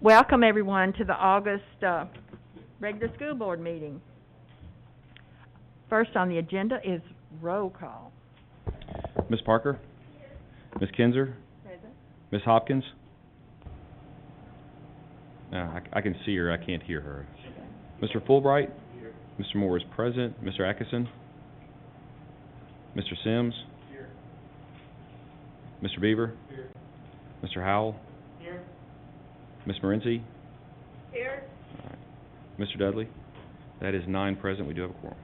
Welcome everyone to the August regular school board meeting. First on the agenda is roll call. Ms. Parker? Ms. Kinzer? Present. Ms. Hopkins? No, I can see her, I can't hear her. Mr. Fulbright? Here. Mr. Moore is present. Mr. Atkinson? Mr. Sims? Here. Mr. Beaver? Here. Mr. Howell? Here. Ms. Morency? Here. All right. Mr. Dudley? That is 9 present. We do have a quorum.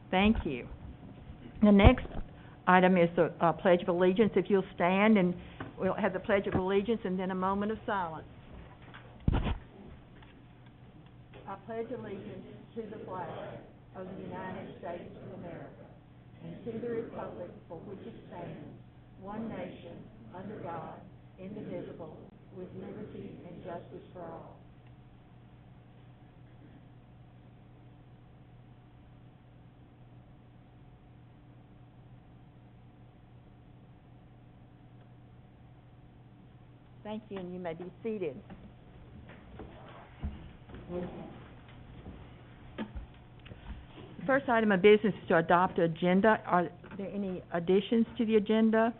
Thank you. The next item is the Pledge of Allegiance. If you'll stand, and we'll have the Pledge of Allegiance and then a moment of silence. I pledge allegiance to the flag of the United States of America and to the republic for which it stands, one nation, under God, indivisible, with liberty and justice for all. Thank you, and you may be seated. The first item of business is to adopt the agenda. Are there any additions to the agenda?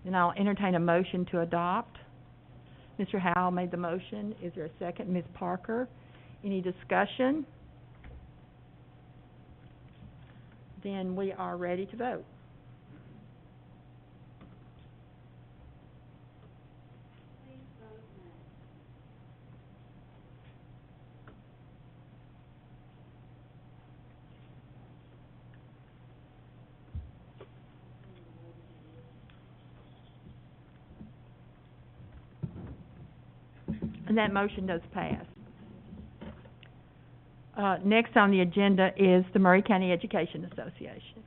Then I'll entertain a motion to adopt. Mr. Howell made the motion. Is there a second? Ms. Parker? Any discussion? Then we are ready to vote. And that motion does pass. Next on the agenda is the Maury County Education Association.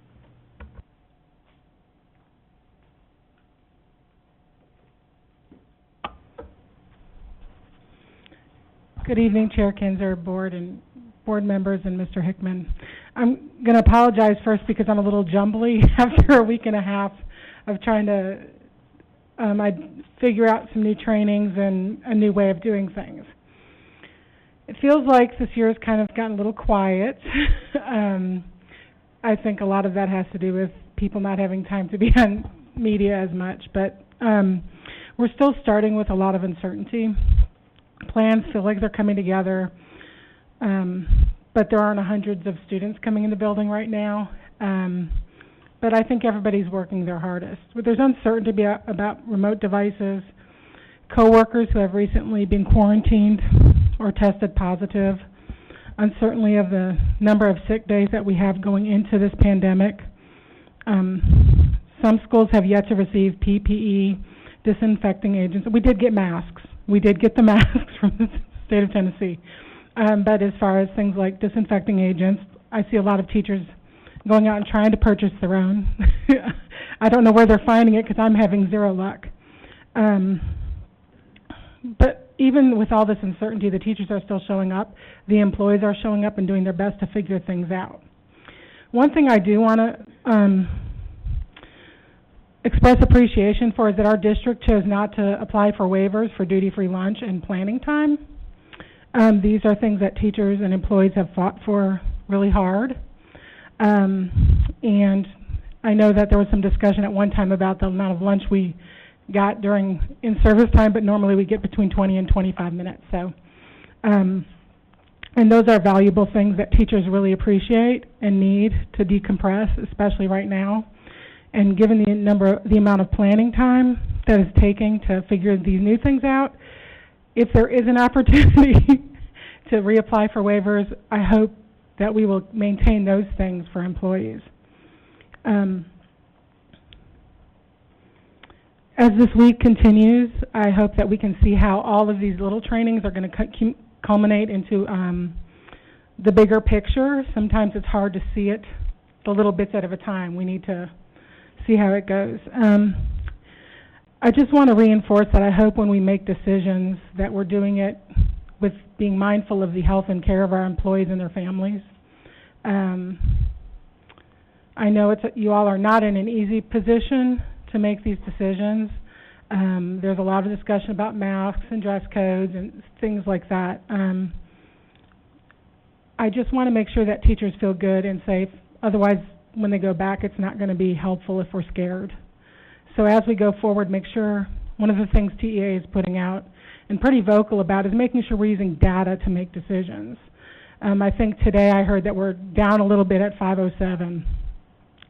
Good evening, Chair Kinzer, board members, and Mr. Hickman. I'm going to apologize first because I'm a little jumbly after a week and a half of trying to I'd figure out some new trainings and a new way of doing things. It feels like this year has kind of gotten a little quiet. I think a lot of that has to do with people not having time to be on media as much, but we're still starting with a lot of uncertainty. Plans feel like they're coming together, but there aren't hundreds of students coming in the building right now. But I think everybody's working their hardest. But there's uncertainty about remote devices, coworkers who have recently been quarantined or tested positive, uncertainty of the number of sick days that we have going into this pandemic. Some schools have yet to receive PPE, disinfecting agents. We did get masks. We did get the masks from the state of Tennessee. But as far as things like disinfecting agents, I see a lot of teachers going out and trying to purchase their own. I don't know where they're finding it because I'm having zero luck. But even with all this uncertainty, the teachers are still showing up. The employees are showing up and doing their best to figure things out. One thing I do want to express appreciation for is that our district chose not to apply for waivers for duty-free lunch and planning time. These are things that teachers and employees have fought for really hard. And I know that there was some discussion at one time about the amount of lunch we got during in-service time, but normally we get between 20 and 25 minutes. So, and those are valuable things that teachers really appreciate and need to decompress, especially right now. And given the amount of planning time that is taking to figure these new things out, if there is an opportunity to reapply for waivers, I hope that we will maintain those things for employees. As this week continues, I hope that we can see how all of these little trainings are going to culminate into the bigger picture. Sometimes it's hard to see it the little bits at a time. We need to see how it goes. I just want to reinforce that I hope when we make decisions that we're doing it with being mindful of the health and care of our employees and their families. I know you all are not in an easy position to make these decisions. There's a lot of discussion about masks and dress codes and things like that. I just want to make sure that teachers feel good and safe. Otherwise, when they go back, it's not going to be helpful if we're scared. So as we go forward, make sure, one of the things TEA is putting out and pretty vocal about is making sure we're using data to make decisions. I think today I heard that we're down a little bit at 507.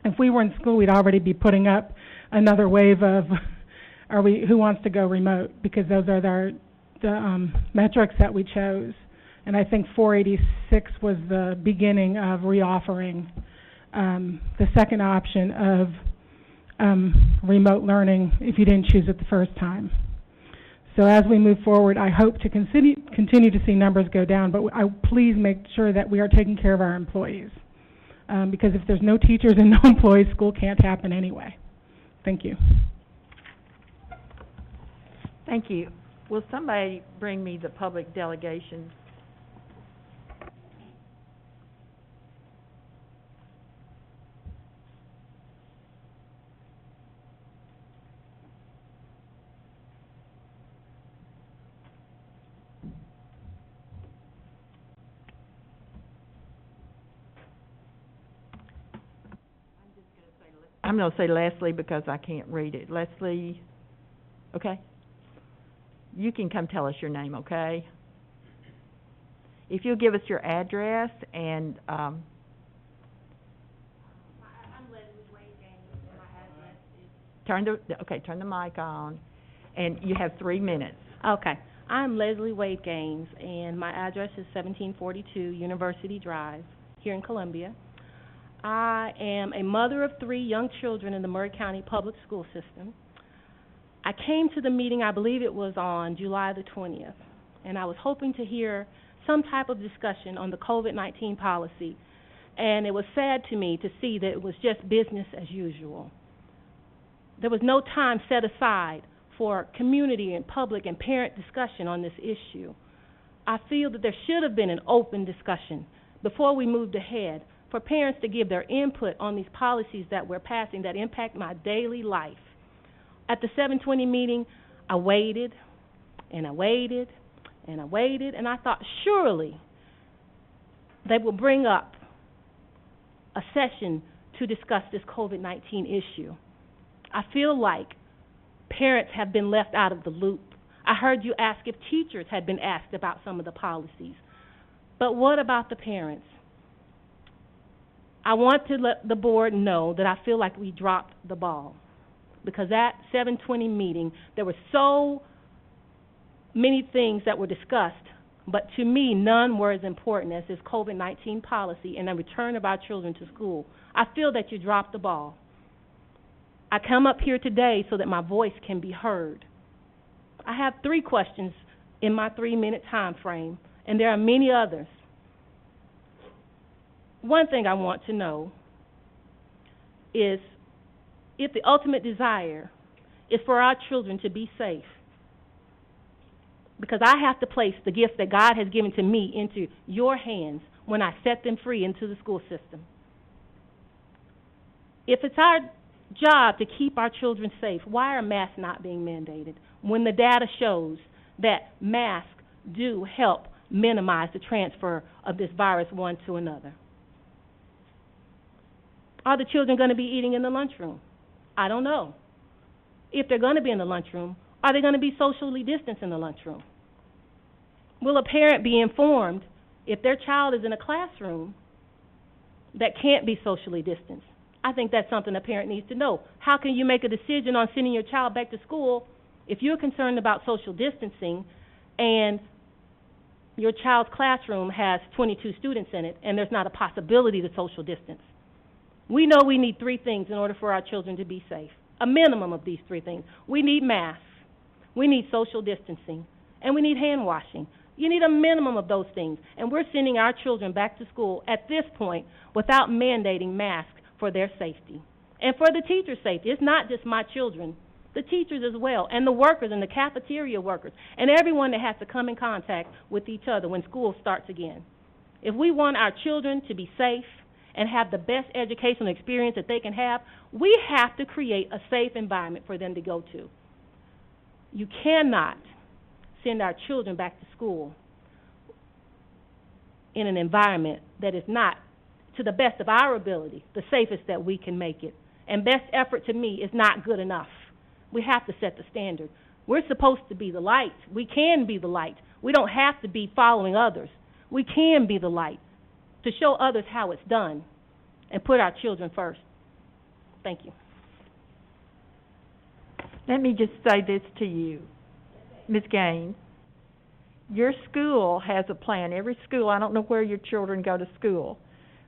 If we were in school, we'd already be putting up another wave of who wants to go remote, because those are the metrics that we chose. And I think 486 was the beginning of reoffering the second option of remote learning if you didn't choose it the first time. So as we move forward, I hope to continue to see numbers go down, but please make sure that we are taking care of our employees. Because if there's no teachers and no employees, school can't happen anyway. Thank you. Thank you. Will somebody bring me the public delegation? I'm going to say Leslie because I can't read it. Leslie, okay? You can come tell us your name, okay? If you'll give us your address and, I'm Leslie Wade Gaines, and my address is... turn the mic on, and you have 3 minutes. Okay. I'm Leslie Wade Gaines, and my address is 1742 University Drive here in Columbia. I am a mother of 3 young children in the Maury County Public School System. I came to the meeting, I believe it was on July the 20th, and I was hoping to hear some type of discussion on the COVID-19 policy, and it was sad to me to see that it was just business as usual. There was no time set aside for community and public and parent discussion on this issue. I feel that there should have been an open discussion before we moved ahead for parents to give their input on these policies that we're passing that impact my daily life. At the 720 meeting, I waited, and I waited, and I waited, and I thought surely they will bring up a session to discuss this COVID-19 issue. I feel like parents have been left out of the loop. I heard you ask if teachers had been asked about some of the policies. But what about the parents? I want to let the board know that I feel like we dropped the ball. Because at 720 meeting, there were so many things that were discussed, but to me, none were as important as this COVID-19 policy and the return of our children to school. I feel that you dropped the ball. I come up here today so that my voice can be heard. I have 3 questions in my 3-minute time frame, and there are many others. One thing I want to know is if the ultimate desire is for our children to be safe, because I have to place the gifts that God has given to me into your hands when I set them free into the school system. If it's our job to keep our children safe, why are masks not being mandated when the data shows that masks do help minimize the transfer of this virus one to another? Are the children going to be eating in the lunchroom? I don't know. If they're going to be in the lunchroom, are they going to be socially distanced in the lunchroom? Will a parent be informed if their child is in a classroom that can't be socially distanced? I think that's something a parent needs to know. How can you make a decision on sending your child back to school if you're concerned about social distancing and your child's classroom has 22 students in it and there's not a possibility to social distance? We know we need 3 things in order for our children to be safe, a minimum of these 3 things. We need masks, we need social distancing, and we need hand washing. You need a minimum of those things, and we're sending our children back to school at this point without mandating masks for their safety. And for the teachers' safety, it's not just my children, the teachers as well, and the workers and the cafeteria workers, and everyone that has to come in contact with each other when school starts again. If we want our children to be safe and have the best educational experience that they can have, we have to create a safe environment for them to go to. You cannot send our children back to school in an environment that is not, to the best of our ability, the safest that we can make it. And best effort to me is not good enough. We have to set the standard. We're supposed to be the light. We can be the light. We don't have to be following others. We can be the light to show others how it's done and put our children first. Thank you. Let me just say this to you, Ms. Gaines. Your school has a plan. Every school, I don't know where your children go to school,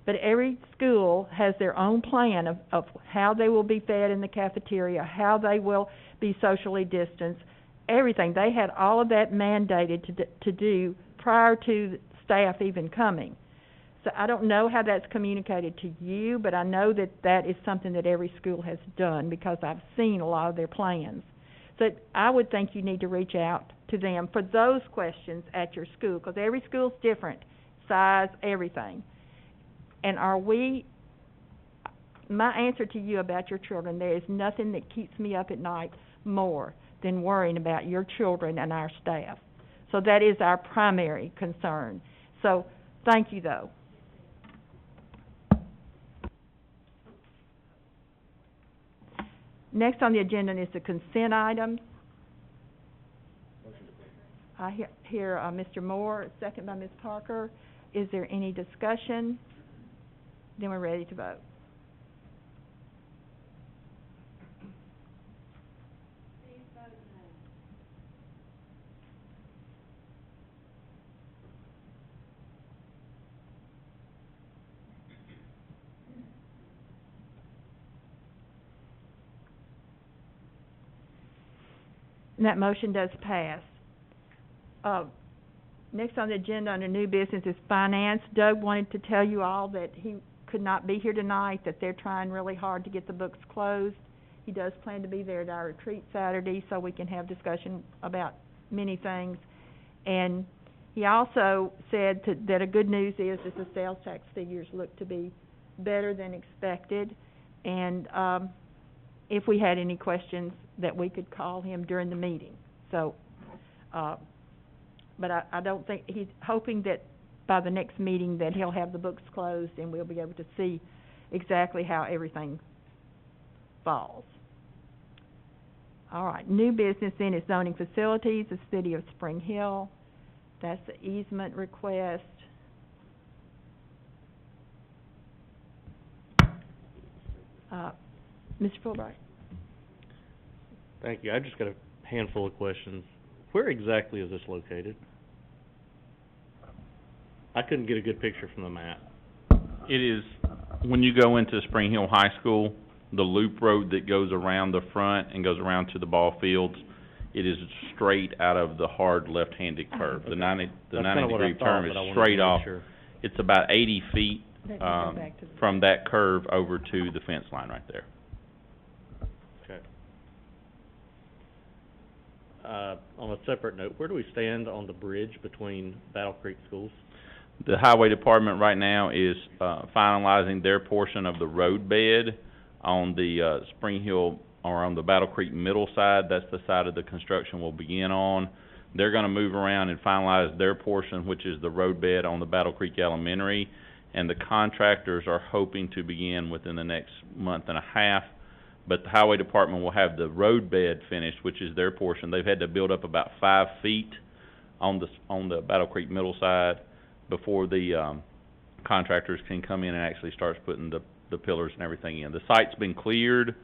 but every school has their own plan of how they will be fed in the cafeteria, how they will be socially distanced, everything. They had all of that mandated to do prior to staff even coming. So I don't know how that's communicated to you, but I know that that is something that every school has done because I've seen a lot of their plans. So I would think you need to reach out to them for those questions at your school, because every school's different, size, everything. And my answer to you about your children, there is nothing that keeps me up at night more than worrying about your children and our staff. So that is our primary concern. So thank you, though. Next on the agenda is the consent items. I hear Mr. Moore, second by Ms. Parker. Is there any discussion? Then we're ready to vote. And that motion does pass. Next on the agenda under new business is finance. Doug wanted to tell you all that he could not be here tonight, that they're trying really hard to get the books closed. He does plan to be there at our retreat Saturday so we can have discussion about many things. And he also said that a good news is that the sales tax figures look to be better than expected. And if we had any questions, that we could call him during the meeting. So, but I don't think, he's hoping that by the next meeting that he'll have the books closed and we'll be able to see exactly how everything falls. All right, new business then is zoning facilities, the city of Spring Hill. That's the easement request. Mr. Fulbright. Thank you. I just got a handful of questions. Where exactly is this located? I couldn't get a good picture from the map. It is, when you go into Spring Hill High School, the loop road that goes around the front and goes around to the ball fields, it is straight out of the hard left-handed curve. The 90-degree turn is straight off. Sure. It's about 80 feet back to the from that curve over to the fence line right there. Okay. On a separate note, where do we stand on the bridge between Battle Creek schools? The highway department right now is finalizing their portion of the road bed on the Spring Hill, or on the Battle Creek middle side. That's the side of the construction will begin on. They're going to move around and finalize their portion, which is the road bed on the Battle Creek Elementary, and the contractors are hoping to begin within the next month and a half. But the highway department will have the road bed finished, which is their portion. They've had to build up about 5 feet on the Battle Creek middle side before the contractors can come in and actually start putting the pillars and everything in. The site's been cleared.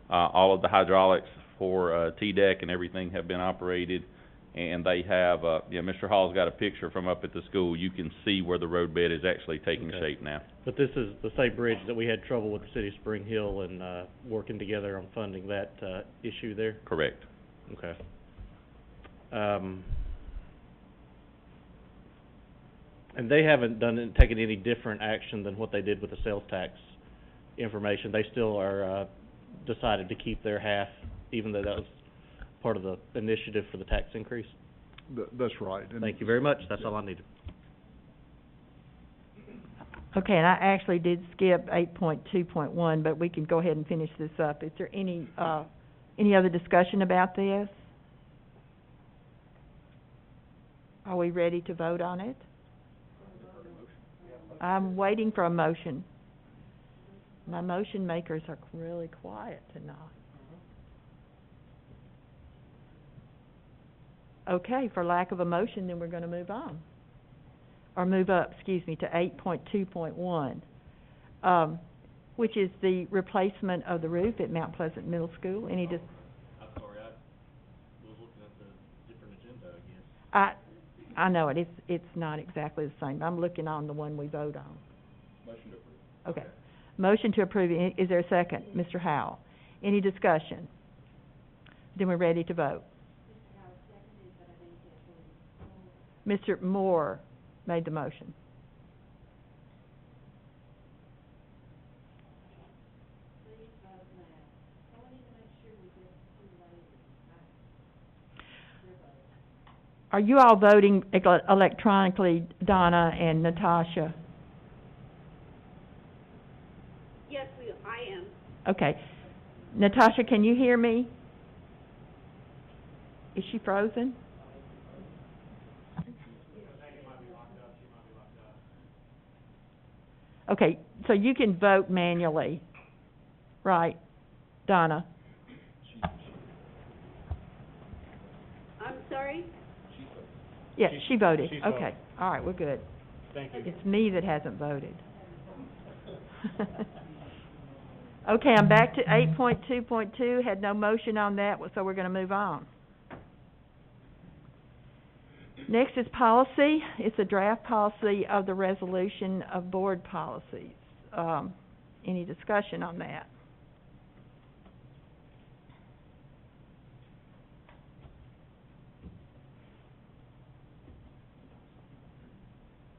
All of the hydraulics for T-deck and everything have been operated, and they have, Mr. Hall's got a picture from up at the school. You can see where the road bed is actually taking shape now. But this is the same bridge that we had trouble with the city of Spring Hill and working together on funding that issue there? Correct. Okay. And they haven't taken any different action than what they did with the sales tax information. They still are decided to keep their half, even though that was part of the initiative for the tax increase? That's right. And Thank you very much. That's all I needed. Okay, and I actually did skip 8.2.1, but we can go ahead and finish this up. Is there any other discussion about this? Are we ready to vote on it? I'm waiting for a motion. My motion makers are really quiet tonight. Okay, for lack of a motion, then we're going to move on. Or move up, excuse me, to 8.2.1, which is the replacement of the roof at Mount Pleasant Middle School. I'm sorry, I was looking at the different agenda, I guess. I know it. It's not exactly the same. I'm looking on the one we vote on. Motion to approve. Okay. Motion to approve. Is there a second? Mr. Howell. Any discussion? Then we're ready to vote. Mr. Moore made the motion. Are you all voting electronically, Donna and Natasha? Yes, I am. Okay. Natasha, can you hear me? Is she frozen? Okay, so you can vote manually, right, Donna? I'm sorry? Yes, she voted. She's Okay, voted. all right, we're good. Thank you. It's me that hasn't voted. Okay, I'm back to 8.2.2, had no motion on that, so we're going to move on. Next is policy. It's a draft policy of the resolution of board policies. Any discussion on that?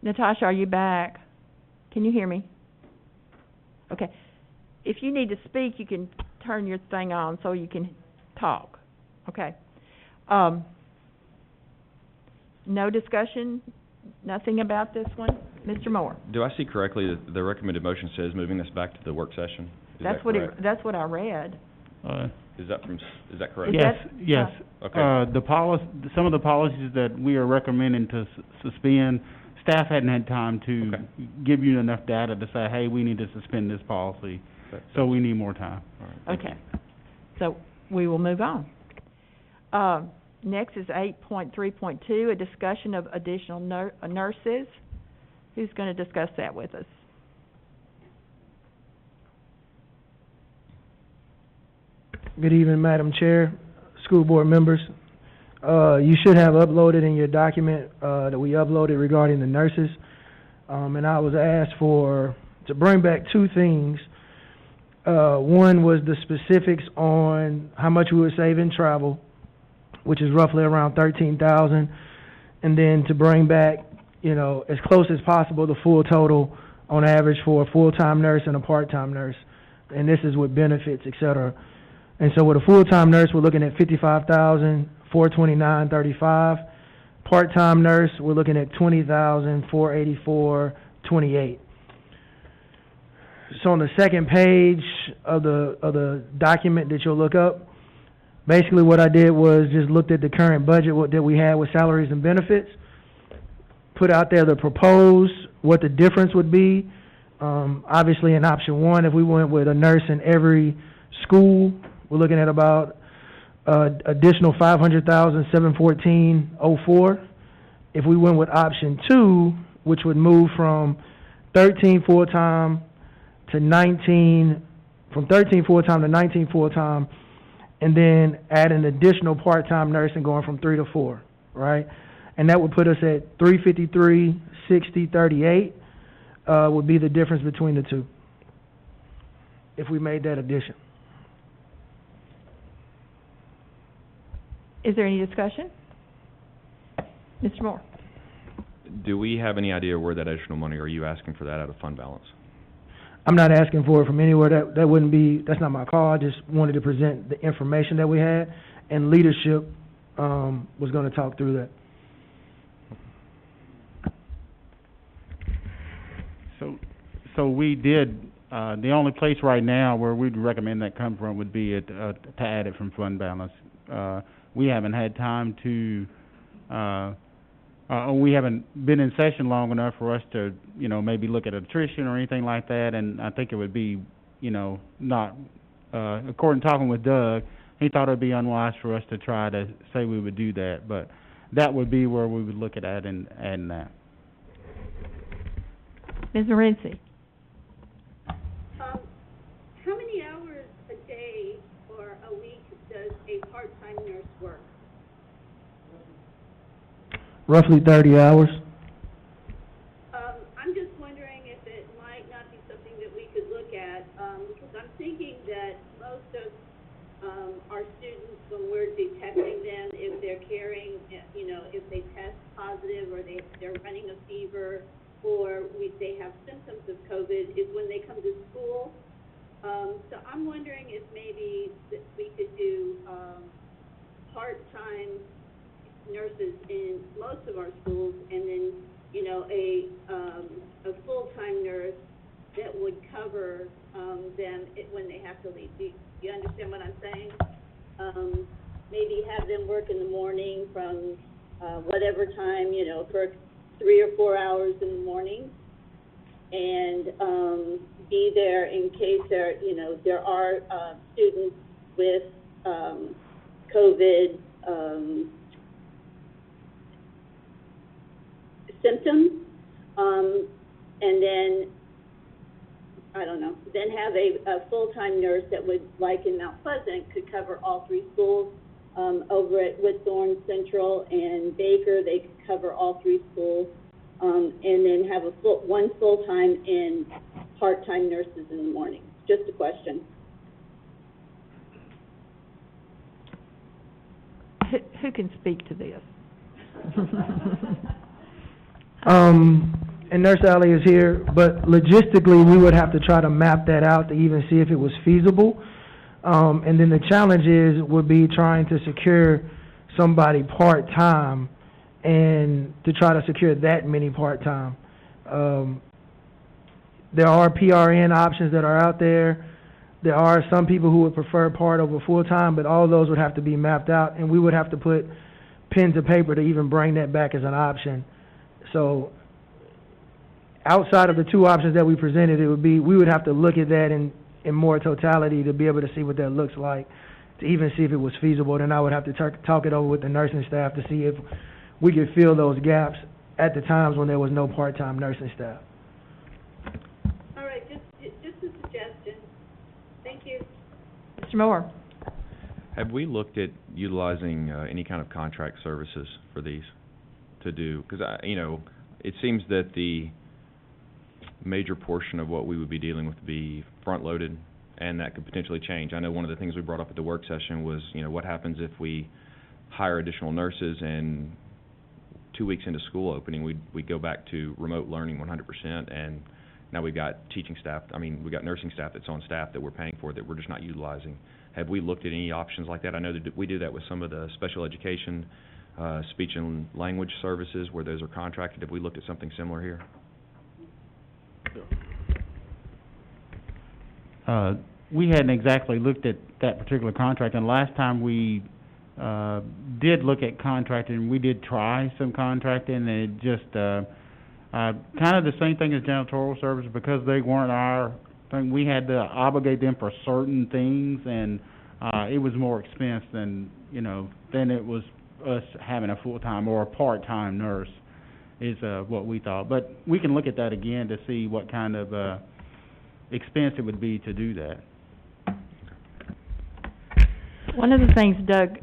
Natasha, are you back? Can you hear me? Okay. If you need to speak, you can turn your thing on so you can talk. Okay. No discussion? Nothing about this one? Mr. Moore? Do I see correctly that the recommended motion says moving this back to the work session? Is That's that what correct? that's what I read. Is that correct? Is Yes, that- yes. Okay. Some of the policies that we are recommending to suspend, staff hadn't had time to Okay. give you enough data to say, hey, we need to suspend this policy, so we need more time. All right, thank Okay. you. So we will move on. Next is 8.3.2, a discussion of additional nurses. Who's going to discuss that with us? Good evening, Madam Chair, school board members. You should have uploaded in your document that we uploaded regarding the nurses. And I was asked to bring back two things. One was the specifics on how much we would save in travel, which is roughly around $13,000, and then to bring back, as close as possible, the full total on average for a full-time nurse and a part-time nurse, and this is with benefits, et cetera. And so with a full-time nurse, we're looking at $55,429.35. Part-time nurse, we're looking at $20,484.28. So on the second page of the document that you'll look up, basically what I did was just looked at the current budget that we had with salaries and benefits, put out there the proposed, what the difference would be. Obviously in option one, if we went with a nurse in every school, we're looking at about additional $500,714.04. If we went with option two, which would move from 13 full-time to 19, from 13 full-time to 19 full-time, and then add an additional part-time nurse and going from 3 to 4, right? And that would put us at $353.60.38 would be the difference between the two, if we made that addition. Is there any discussion? Mr. Moore? Do we have any idea where that additional money, are you asking for that out of fund balance? I'm not asking for it from anywhere. That wouldn't be, that's not my call. I just wanted to present the information that we had, and leadership was going to talk through that. So, so we did, the only place right now where we'd recommend that come from would be to add it from fund balance. We haven't had time to, we haven't been in session long enough for us to, maybe look at attrition or anything like that, and I think it would be, not, according to talking with Doug, he thought it would be unwise for us to try to say we would do that, but that would be where we would look at adding that. Ms. Morency? How many hours a day or a week does a part-time nurse work? Roughly 30 hours. I'm just wondering if it might not be something that we could look at, because I'm thinking that most of our students, when we're detecting them, if they're carrying, if they test positive or they're running a fever or they have symptoms of COVID, is when they come to school. So I'm wondering if maybe that we could do part-time nurses in most of our schools, and then a full-time nurse that would cover them when they have to leave. Do you understand what I'm saying? Maybe have them work in the morning from whatever time, for 3 or 4 hours in the morning, and be there in case there are students with COVID symptoms, and then, I don't know, then have a full-time nurse that would, like in Mount Pleasant, could cover all 3 schools. Over at Whitthorne Central and Baker, they could cover all 3 schools, and then have one full-time and part-time nurses in the morning. Just a question. Who can speak to this? And Nurse Alley is here, but logistically, we would have to try to map that out to even see if it was feasible. And then the challenge would be trying to secure somebody part-time and to try to secure that many part-time. There are PRN options that are out there. There are some people who would prefer part over full-time, but all those would have to be mapped out, and we would have to put pen to paper to even bring that back as an option. So outside of the 2 options that we presented, we would have to look at that in more totality to be able to see what that looks like, to even see if it was feasible. Then I would have to talk it over with the nursing staff to see if we could fill those gaps at the times when there was no part-time nursing staff. All right, just a suggestion. Thank you. Mr. Moore? Have we looked at utilizing any kind of contract services for these to do? Because, it seems that the major portion of what we would be dealing with would be front-loaded, and that could potentially change. I know one of the things we brought up at the work session was, what happens if we hire additional nurses and 2 weeks into school opening, we go back to remote learning 100%, and now we've got teaching staff, we've got nursing staff that's on staff that we're paying for that we're just not utilizing. Have we looked at any options like that? I know that we do that with some of the special education, speech and language services where those are contracted. Have we looked at something similar here? We hadn't exactly looked at that particular contract, and last time we did look at contracting, we did try some contracting, and it just kind of the same thing as janitorial services, because they weren't our thing. We had to obligate them for certain things, and it was more expense than it was us having a full-time or a part-time nurse is what we thought. But we can look at that again to see what kind of expense it would be to do that. One of the things, Doug,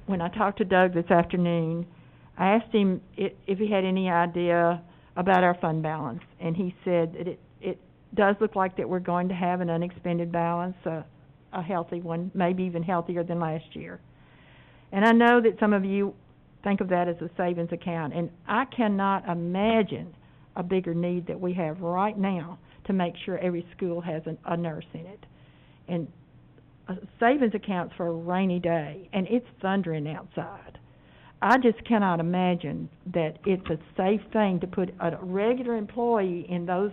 when I talked to Doug this afternoon, I asked him if he had any idea about our fund balance, and he said that it does look like that we're going to have an unexpended balance, a healthy one, maybe even healthier than last year. And I know that some of you think of that as a savings account, and I cannot imagine a bigger need that we have right now to make sure every school has a nurse in it. And a savings account's for a rainy day, and it's thundering outside. I just cannot imagine that it's a safe thing to put a regular employee in those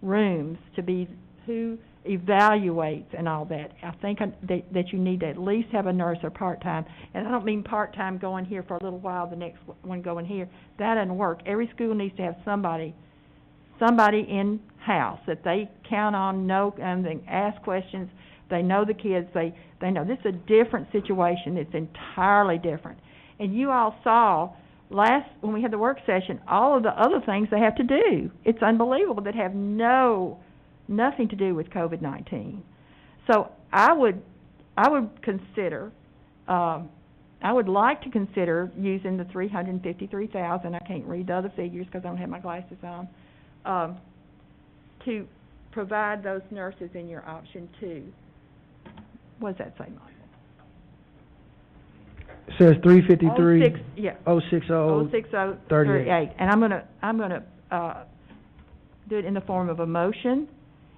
rooms to be who evaluates and all that. I think that you need to at least have a nurse or part-time. And I don't mean part-time going here for a little while, the next one going here. That doesn't work. Every school needs to have somebody in-house that they count on, know, and they ask questions. They know the kids. They know this is a different situation. It's entirely different. And you all saw when we had the work session, all of the other things they have to do. It's unbelievable that have nothing to do with COVID-19. So I would consider, I would like to consider using the $353,000. I can't read the other figures because I don't have my glasses on. To provide those nurses in your option 2. What does that say, Michael? It says 353. 06, yeah. 060. 06038. And I'm gonna do it in the form of a motion,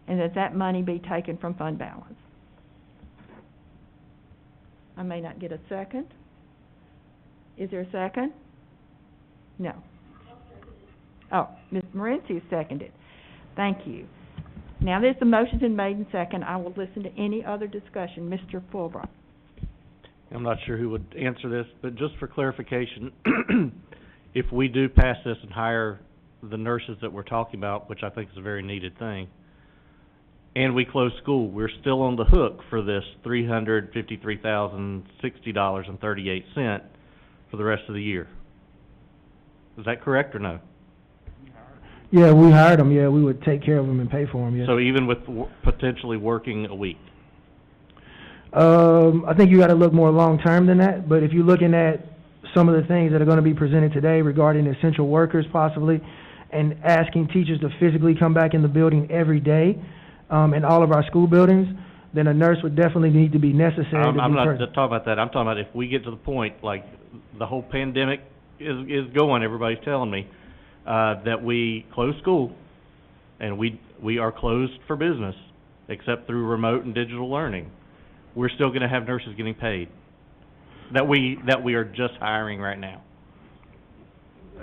and that money be taken from fund balance. I may not get a second. Is there a second? No. Oh, Ms. Morency has seconded. Thank you. Now that the motion's been made and second, I will listen to any other discussion. Mr. Fulbright. I'm not sure who would answer this, but just for clarification, if we do pass this and hire the nurses that we're talking about, which I think is a very needed thing, and we close school, we're still on the hook for this $353,060.38 for the rest of the year. Is that correct or no? Yeah, we hired them. Yeah, we would take care of them and pay for them. Yeah. So even with potentially working a week? I think you got to look more long-term than that, but if you're looking at some of the things that are going to be presented today regarding essential workers possibly, and asking teachers to physically come back in the building every day, in all of our school buildings, then a nurse would definitely need to be necessary. I'm not talking about that. I'm talking about if we get to the point, like the whole pandemic is going, everybody's telling me, that we close school, and we are closed for business, except through remote and digital learning. We're still going to have nurses getting paid that we are just hiring right now.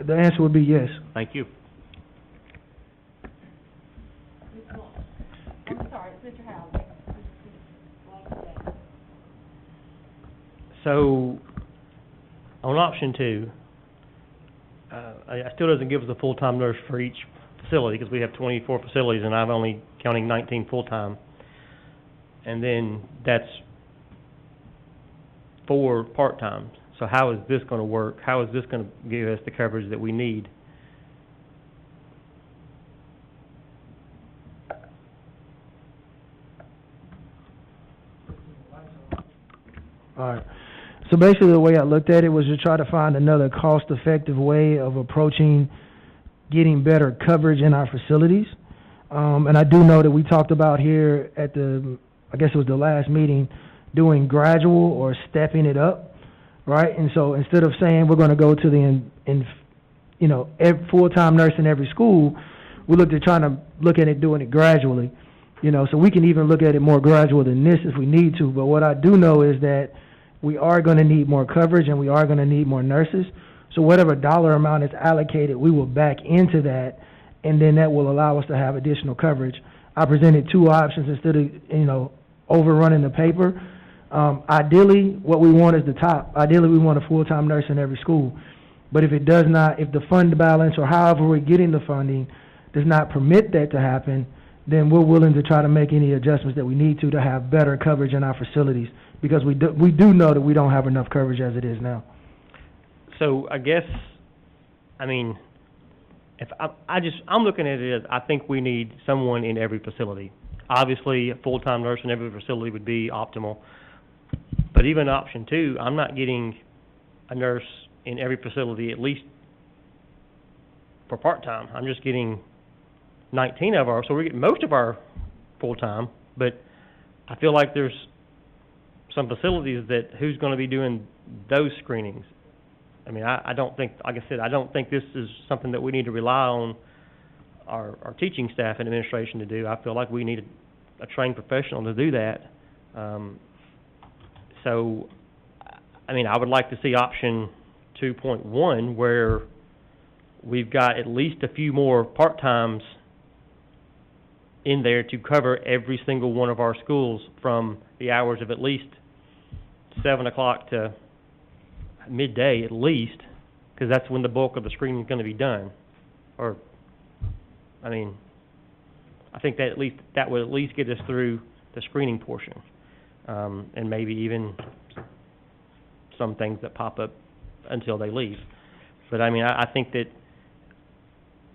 The answer would be yes. Thank you. I'm sorry, Mr. Howard. So, on option 2, it still doesn't give us a full-time nurse for each facility because we have 24 facilities and I'm only counting 19 full-time. And then that's 4 part-times. So how is this going to work? How is this going to give us the coverage that we need? All right. So basically the way I looked at it was to try to find another cost-effective way of approaching getting better coverage in our facilities. And I do know that we talked about here at I guess it was the last meeting, doing gradual or stepping it up, right? And so instead of saying we're going to go to the full-time nurse in every school, we looked at trying to look at it doing it gradually, so we can even look at it more gradual than this if we need to. But what I do know is that we are going to need more coverage and we are going to need more nurses. So whatever dollar amount is allocated, we will back into that, and then that will allow us to have additional coverage. I presented 2 options instead of, overrunning the paper. Ideally, what we want is the top. Ideally, we want a full-time nurse in every school. But if it does not, if the fund balance or however we're getting the funding does not permit that to happen, then we're willing to try to make any adjustments that we need to have better coverage in our facilities, because we do know that we don't have enough coverage as it is now. So I guess, if I'm looking at it as I think we need someone in every facility. Obviously, a full-time nurse in every facility would be optimal. But even option 2, I'm not getting a nurse in every facility, at least for part-time. I'm just getting 19 of our, so we're getting most of our full-time, but I feel like there's some facilities that who's going to be doing those screenings. I don't think, like I said, I don't think this is something that we need to rely on our teaching staff and administration to do. I feel like we need a trained professional to do that. So, I would like to see option 2.1 where we've got at least a few more part-times in there to cover every single one of our schools from the hours of at least 7 o'clock to midday at least, because that's when the bulk of the screening is going to be done. Or, I mean, I think that would at least get us through the screening portion, and maybe even some things that pop up until they leave. But I mean, I think that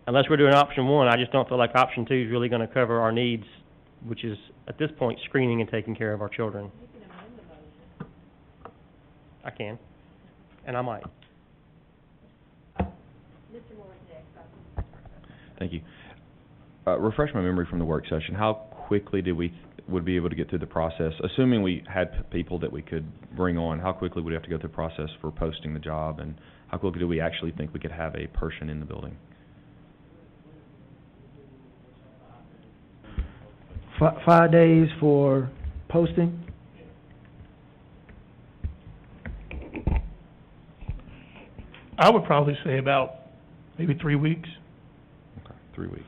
unless we're doing option one, I just don't feel like option two is really going to cover our needs, which is, at this point, screening and taking care of our children. You can amend the motion. I can, and I might. Mr. Moore's next. Thank you. Refresh my memory from the work session. How quickly would be able to get through the process? Assuming we had people that we could bring on, how quickly would we have to go through the process for posting the job, and how quickly do we actually think we could have a person in the building? 5 days for posting. I would probably say about maybe 3 weeks. Okay, 3 weeks.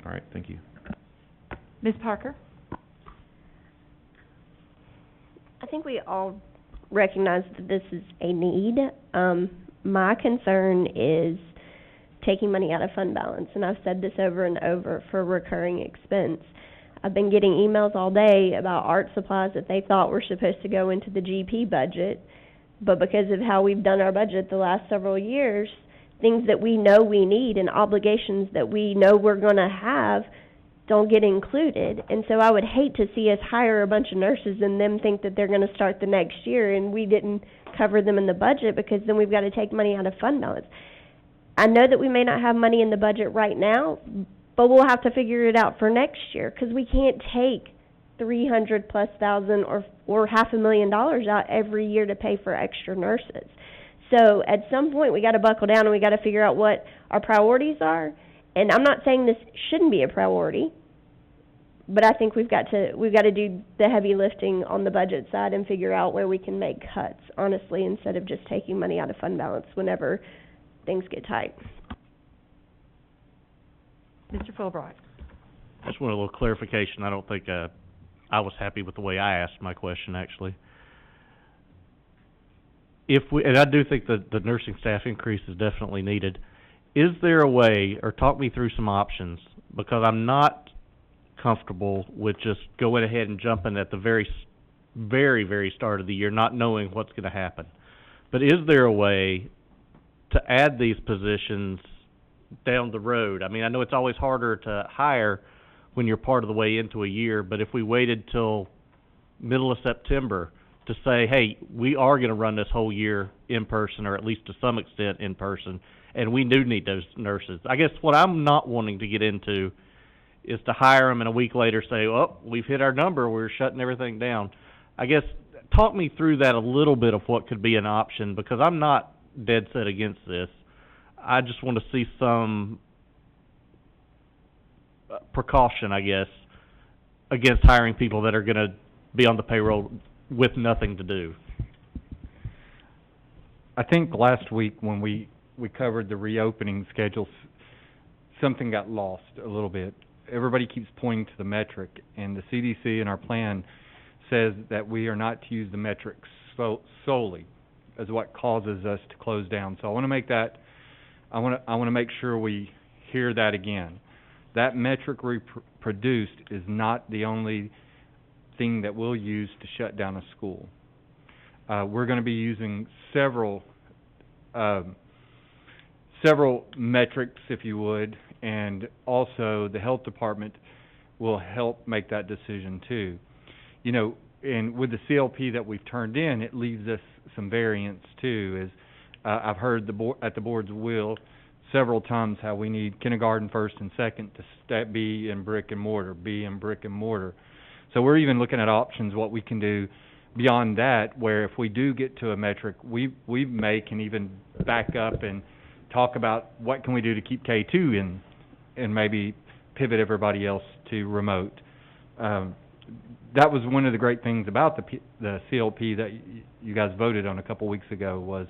All right, thank you. Ms. Parker? I think we all recognize that this is a need. My concern is taking money out of fund balance, and I've said this over and over, for recurring expense. I've been getting emails all day about art supplies that they thought were supposed to go into the GP budget, but because of how we've done our budget the last several years, things that we know we need and obligations that we know we're going to have don't get included. And so I would hate to see us hire a bunch of nurses and them think that they're going to start the next year and we didn't cover them in the budget, because then we've got to take money out of fund balance. I know that we may not have money in the budget right now, but we'll have to figure it out for next year, because we can't take $300,000+ or $500,000 out every year to pay for extra nurses. So at some point we got to buckle down and we got to figure out what our priorities are. And I'm not saying this shouldn't be a priority, but I think we've got to do the heavy lifting on the budget side and figure out where we can make cuts, honestly, instead of just taking money out of fund balance whenever things get tight. Mr. Fulbright? I just want a little clarification. I don't think I was happy with the way I asked my question, actually. And I do think that the nursing staff increase is definitely needed. Is there a way, or talk me through some options, because I'm not comfortable with just going ahead and jumping at the very, very start of the year, not knowing what's going to happen. But is there a way to add these positions down the road? I mean, I know it's always harder to hire when you're part of the way into a year, but if we waited till middle of September to say, hey, we are going to run this whole year in person, or at least to some extent in person, and we do need those nurses. I guess what I'm not wanting to get into is to hire them and a week later say, oh, we've hit our number, we're shutting everything down. I guess talk me through that a little bit of what could be an option, because I'm not dead set against this. I just want to see some precaution, I guess, against hiring people that are going to be on the payroll with nothing to do. I think last week when we covered the reopening schedules, something got lost a little bit. Everybody keeps pointing to the metric, and the CDC in our plan says that we are not to use the metrics solely as what causes us to close down. So I want to make that, I want to make sure we hear that again. That metric we produced is not the only thing that we'll use to shut down a school. We're going to be using several metrics, if you would, and also the health department will help make that decision too. You know, and with the CLP that we've turned in, it leaves us some variance too. As I've heard at the board's will several times how we need kindergarten first and second to be in brick and mortar. So we're even looking at options, what we can do beyond that, where if we do get to a metric, we can even back up and talk about what can we do to keep K2 in, and maybe pivot everybody else to remote. That was one of the great things about the CLP that you guys voted on a couple weeks ago, was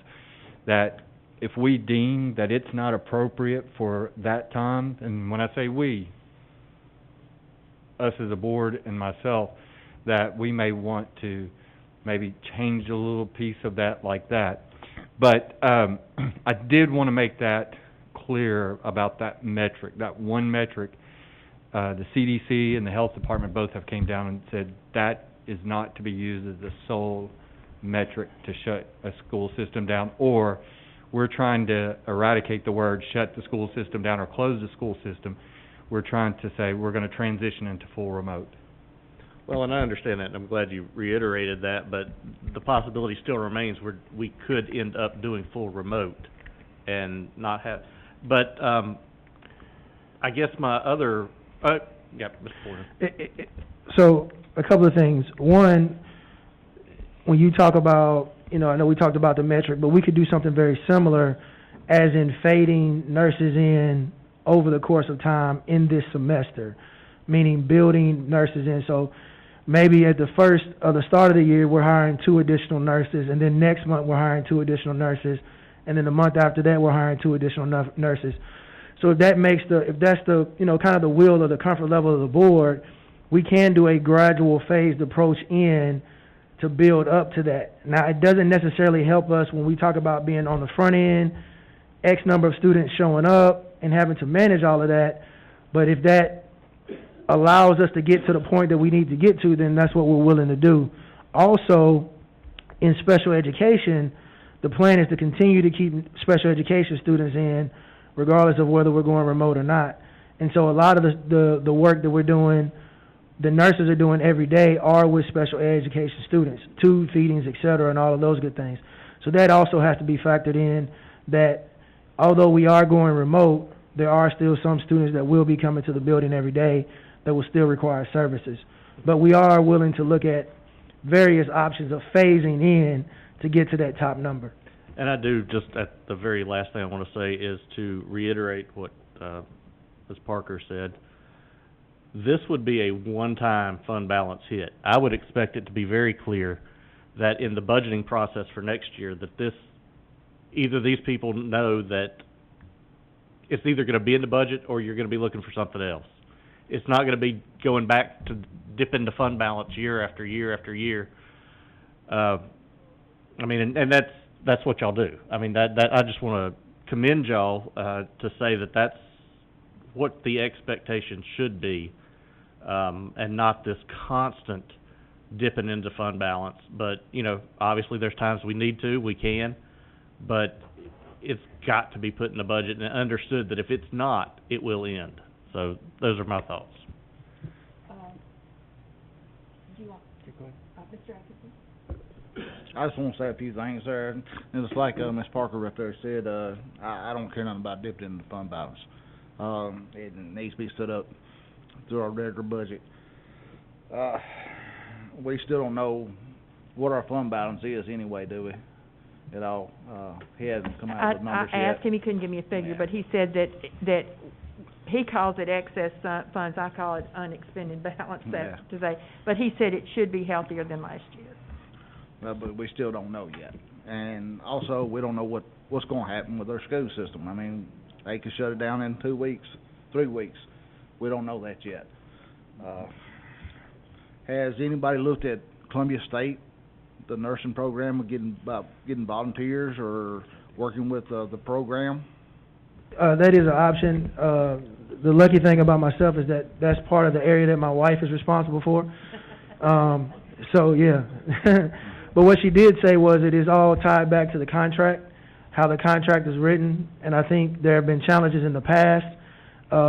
that if we deem that it's not appropriate for that time, and when I say we, us as a board and myself, that we may want to maybe change a little piece of that like that. But, I did want to make that clear about that metric, that one metric. The CDC and the health department both have came down and said that is not to be used as the sole metric to shut a school system down, or we're trying to eradicate the word shut the school system down or close the school system. We're trying to say we're going to transition into full remote. Well, and I understand that, and I'm glad you reiterated that, but the possibility still remains where we could end up doing full remote and not have, but, I guess my other, yeah, Mr. Porter. So, a couple of things. One, when you talk about, I know we talked about the metric, but we could do something very similar, as in fading nurses in over the course of time in this semester, meaning building nurses in. So maybe at the start of the year, we're hiring 2 additional nurses, and then next month we're hiring 2 additional nurses, and then the month after that we're hiring 2 additional nurses. So if that's the, kind of the will or the comfort level of the board, we can do a gradual phased approach in to build up to that. Now, it doesn't necessarily help us when we talk about being on the front end, X number of students showing up and having to manage all of that, but if that allows us to get to the point that we need to get to, then that's what we're willing to do. Also, in special education, the plan is to continue to keep special education students in, regardless of whether we're going remote or not. And so a lot of the work that we're doing, the nurses are doing every day, are with special education students, tube feedings, et cetera, and all of those good things. So that also has to be factored in, that although we are going remote, there are still some students that will be coming to the building every day that will still require services. But we are willing to look at various options of phasing in to get to that top number. And I do, just at the very last thing I want to say is to reiterate what Ms. Parker said. This would be a one-time fund balance hit. I would expect it to be very clear that in the budgeting process for next year, that either these people know that it's either going to be in the budget or you're going to be looking for something else. It's not going to be going back to dip into fund balance year after year after year. I mean, and that's what y'all do. I mean, that I just want to commend y'all to say that that's what the expectation should be, and not this constant dipping into fund balance. But, obviously there's times we can, but it's got to be put in the budget and understood that if it's not, it will end. So those are my thoughts. Do you want, Mr. Atkinson? I just want to say a few things there. And it's like Ms. Parker up there said, I don't care nothing about dipping into the fund balance. It needs to be set up through our regular budget. We still don't know what our fund balance is anyway, do we? He hasn't come out with numbers yet. I asked him, he couldn't give me a figure, but he said that he calls it excess funds, I call it unexpended balance, that's to say. But he said it should be healthier than last year. Well, but we still don't know yet. And also, we don't know what's going to happen with our school system. I mean, they could shut it down in 2 weeks, 3 weeks. We don't know that yet. Has anybody looked at Columbia State, the nursing program, getting volunteers or working with the program? That is an option. The lucky thing about myself is that that's part of the area that my wife is responsible for. So, yeah. But what she did say was it is all tied back to the contract, how the contract is written, and I think there have been challenges in the past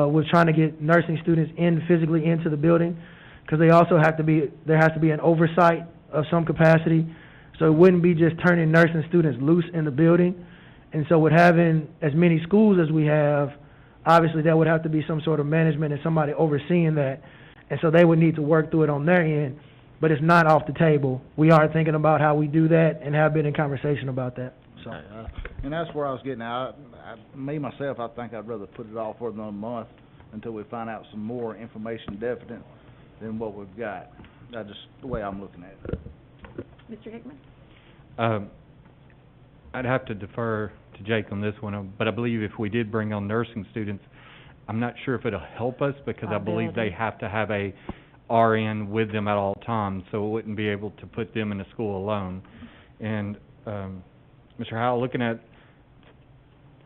with trying to get nursing students physically into the building, because there has to be an oversight of some capacity. So it wouldn't be just turning nursing students loose in the building. And so with having as many schools as we have, obviously there would have to be some sort of management and somebody overseeing that. And so they would need to work through it on their end. But it's not off the table. We are thinking about how we do that and have been in conversation about that. So, and that's where I was getting at. Myself, I think I'd rather put it off for another month until we find out some more information definite than what we've got. That's just the way I'm looking at it. Mr. Hickman? I'd have to defer to Jake on this one, but I believe if we did bring on nursing students, I'm not sure if it'll help us, because I believe they have to have a RN with them at all times, so it wouldn't be able to put them in the school alone. And, Mr. Howell, looking at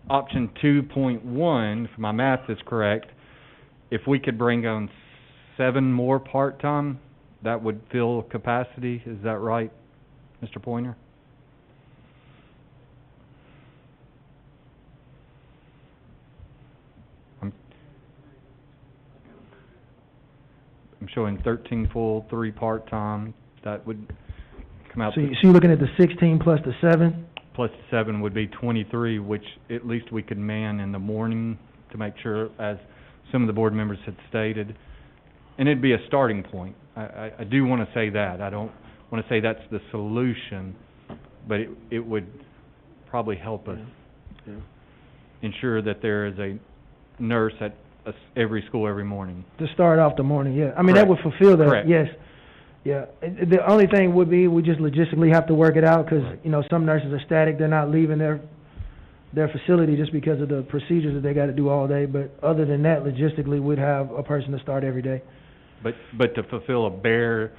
option 2.1, if my math is correct, if we could bring on 7 more part-time, that would fill capacity, is that right, Mr. Pointer? I'm showing 13 full, 3 part-time, that would come out So to... you're looking at the 16 plus the 7? Plus 7 would be 23, which at least we could man in the morning to make sure, as some of the board members had stated. And it'd be a starting point. I do want to say that. I don't want to say that's the solution, but it would probably help us ensure that there is a nurse at every school every morning. To start off the morning, yeah. I mean, that would fulfill that, Correct. yes. Yeah. The only thing would be, we just logistically have to work it out, because, you know, some nurses are static. They're not leaving their facility just because of the procedures that they got to do all day. But other than that, logistically, we'd have a person to start every day. But to fulfill a bare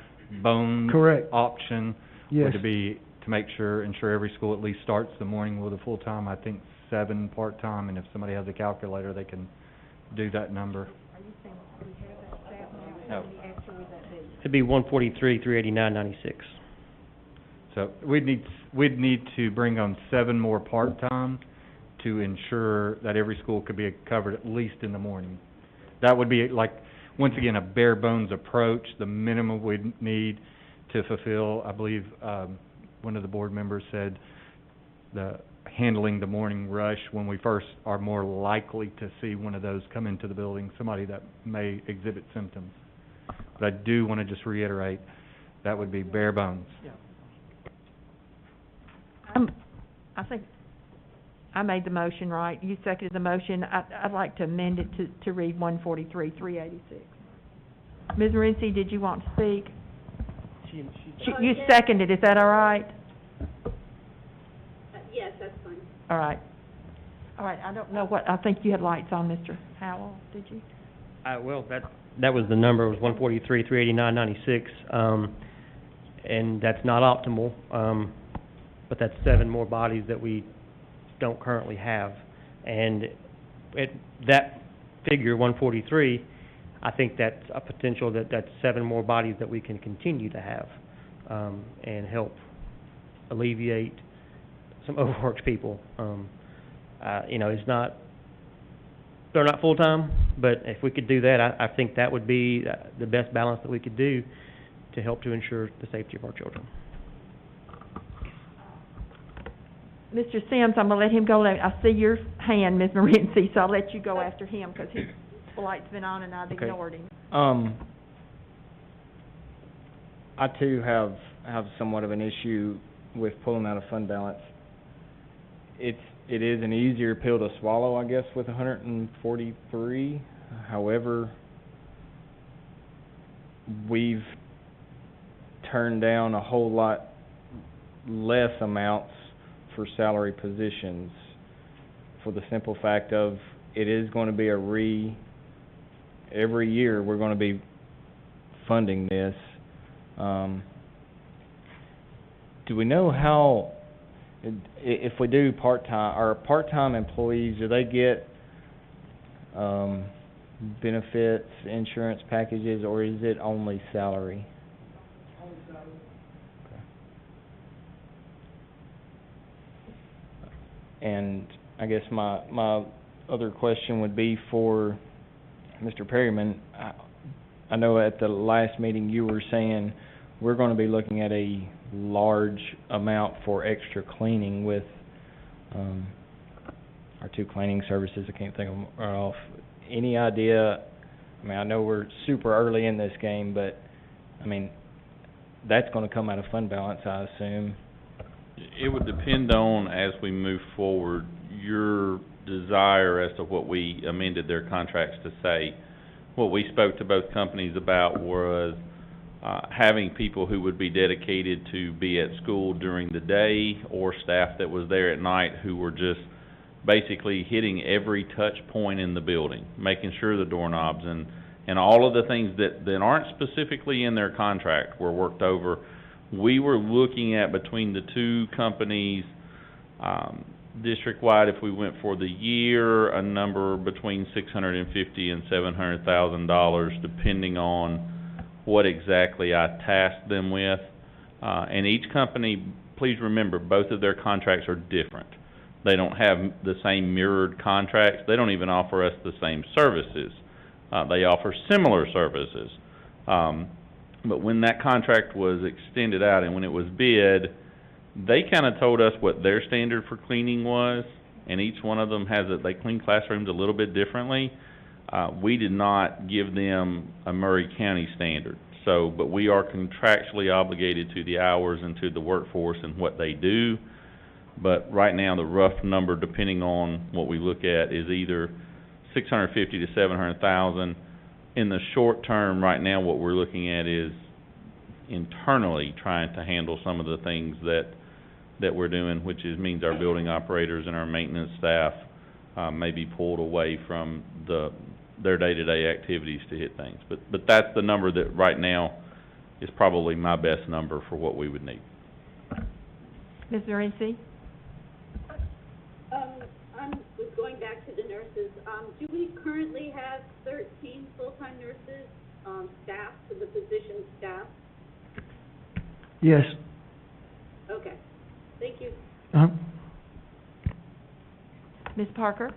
bones Correct. option Yes. would be to ensure every school at least starts the morning with a full-time, I think 7 part-time, and if somebody has a calculator, they can do that number. Are you saying we have that staff now? No. How many extra would that be? It'd be 143, 389.96. So we'd need to bring on 7 more part-time to ensure that every school could be covered at least in the morning. That would be like, once again, a bare bones approach, the minimum we'd need to fulfill. I believe, one of the board members said handling the morning rush when we first are more likely to see one of those come into the building, somebody that may exhibit symptoms. But I do want to just reiterate, that would be bare bones. I think I made the motion, right? You seconded the motion. I'd like to amend it to read 143, 386. Ms. Morency, did you want to speak? You seconded, is that all right? Yes, that's fine. All right. All right, I don't know what, I think you had lights on, Mr. Howell, did you? Well, that was the number, it was 143, 389.96, and that's not optimal, but that's 7 more bodies that we don't currently have. And that figure, 143, I think that's a potential that's 7 more bodies that we can continue to have, and help alleviate some overworked people. You know, they're not full-time, but if we could do that, I think that would be the best balance that we could do to help to ensure the safety of our children. Mr. Sims, I'm gonna let him go. I see your hand, Ms. Morency, so I'll let you go after him, because his light's been on and I've ignored him. I too have somewhat of an issue with pulling out of fund balance. It is an easier pill to swallow, I guess, with 143. However, we've turned down a whole lot less amounts for salary positions, for the simple fact of it is going to be every year we're going to be funding this. Do we know how, if we do part-time, our part-time employees, do they get benefits, insurance packages, or is it only salary? Only salary. And I guess my other question would be for Mr. Perryman. I know at the last meeting you were saying we're going to be looking at a large amount for extra cleaning with our 2 cleaning services. I can't think of them right off. Any idea? I mean, I know we're super early in this game, but I mean, that's going to come out of fund balance, I assume. It would depend on, as we move forward, your desire as to what we amended their contracts to say. What we spoke to both companies about was having people who would be dedicated to be at school during the day, or staff that was there at night who were just basically hitting every touch point in the building, making sure the doorknobs and all of the things that aren't specifically in their contract were worked over. We were looking at, between the two companies, district-wide, if we went for the year, a number between $650,000 and $700,000, depending on what exactly I tasked them with. And each company, please remember, both of their contracts are different. They don't have the same mirrored contracts. They don't even offer us the same services. They offer similar services. But when that contract was extended out and when it was bid, they kind of told us what their standard for cleaning was, and each one of them has it. They clean classrooms a little bit differently. We did not give them a Murray County standard. So, but we are contractually obligated to the hours and to the workforce and what they do. But right now, the rough number, depending on what we look at, is either $650,000 to $700,000. In the short term, right now, what we're looking at is internally trying to handle some of the things that we're doing, which means our building operators and our maintenance staff may be pulled away from their day-to-day activities to hit things. But that's the number that right now is probably my best number for what we would need. Ms. Maurice? I'm just going back to the nurses. Do we currently have 13 full-time nurses, staff, to the position staff? Yes. Okay, thank you. Uh-huh. Ms. Parker?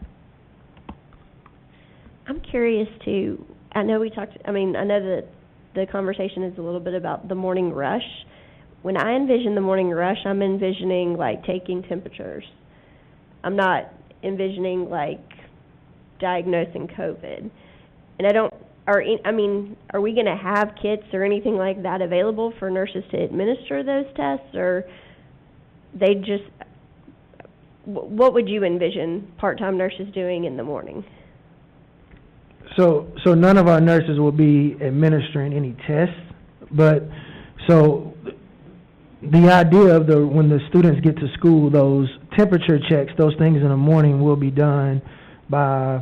I'm curious to, I know that the conversation is a little bit about the morning rush. When I envision the morning rush, I'm envisioning like taking temperatures. I'm not envisioning like diagnosing COVID. And are we gonna have kits or anything like that available for nurses to administer those tests, or they just, what would you envision part-time nurses doing in the morning? So none of our nurses will be administering any tests, but, so, the idea of when the students get to school, those temperature checks, those things in the morning will be done by,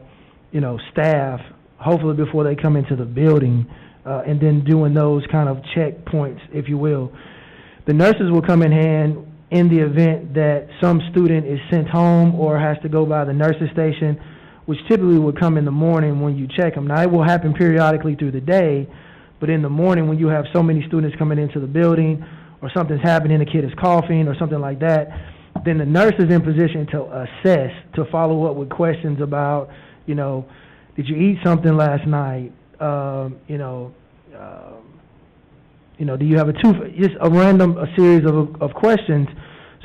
staff, hopefully before they come into the building, and then doing those kind of checkpoints, if you will. The nurses will come in hand in the event that some student is sent home or has to go by the nurses station, which typically would come in the morning when you check them. Now, it will happen periodically through the day, but in the morning when you have so many students coming into the building, or something's happening, a kid is coughing or something like that, then the nurse is in position to assess, to follow up with questions about, did you eat something last night? Do you have a tooth? Just a series of questions,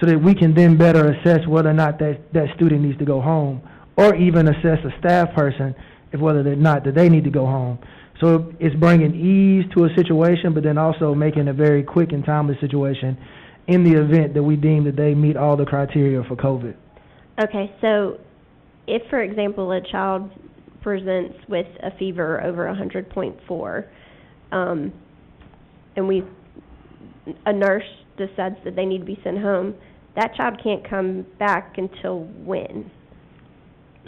so that we can then better assess whether or not that student needs to go home, or even assess a staff person if whether or not that they need to go home. So it's bringing ease to a situation, but then also making a very quick and timely situation in the event that we deem that they meet all the criteria for COVID. Okay, so if, for example, a child presents with a fever over 100.4, and a nurse decides that they need to be sent home, that child can't come back until when?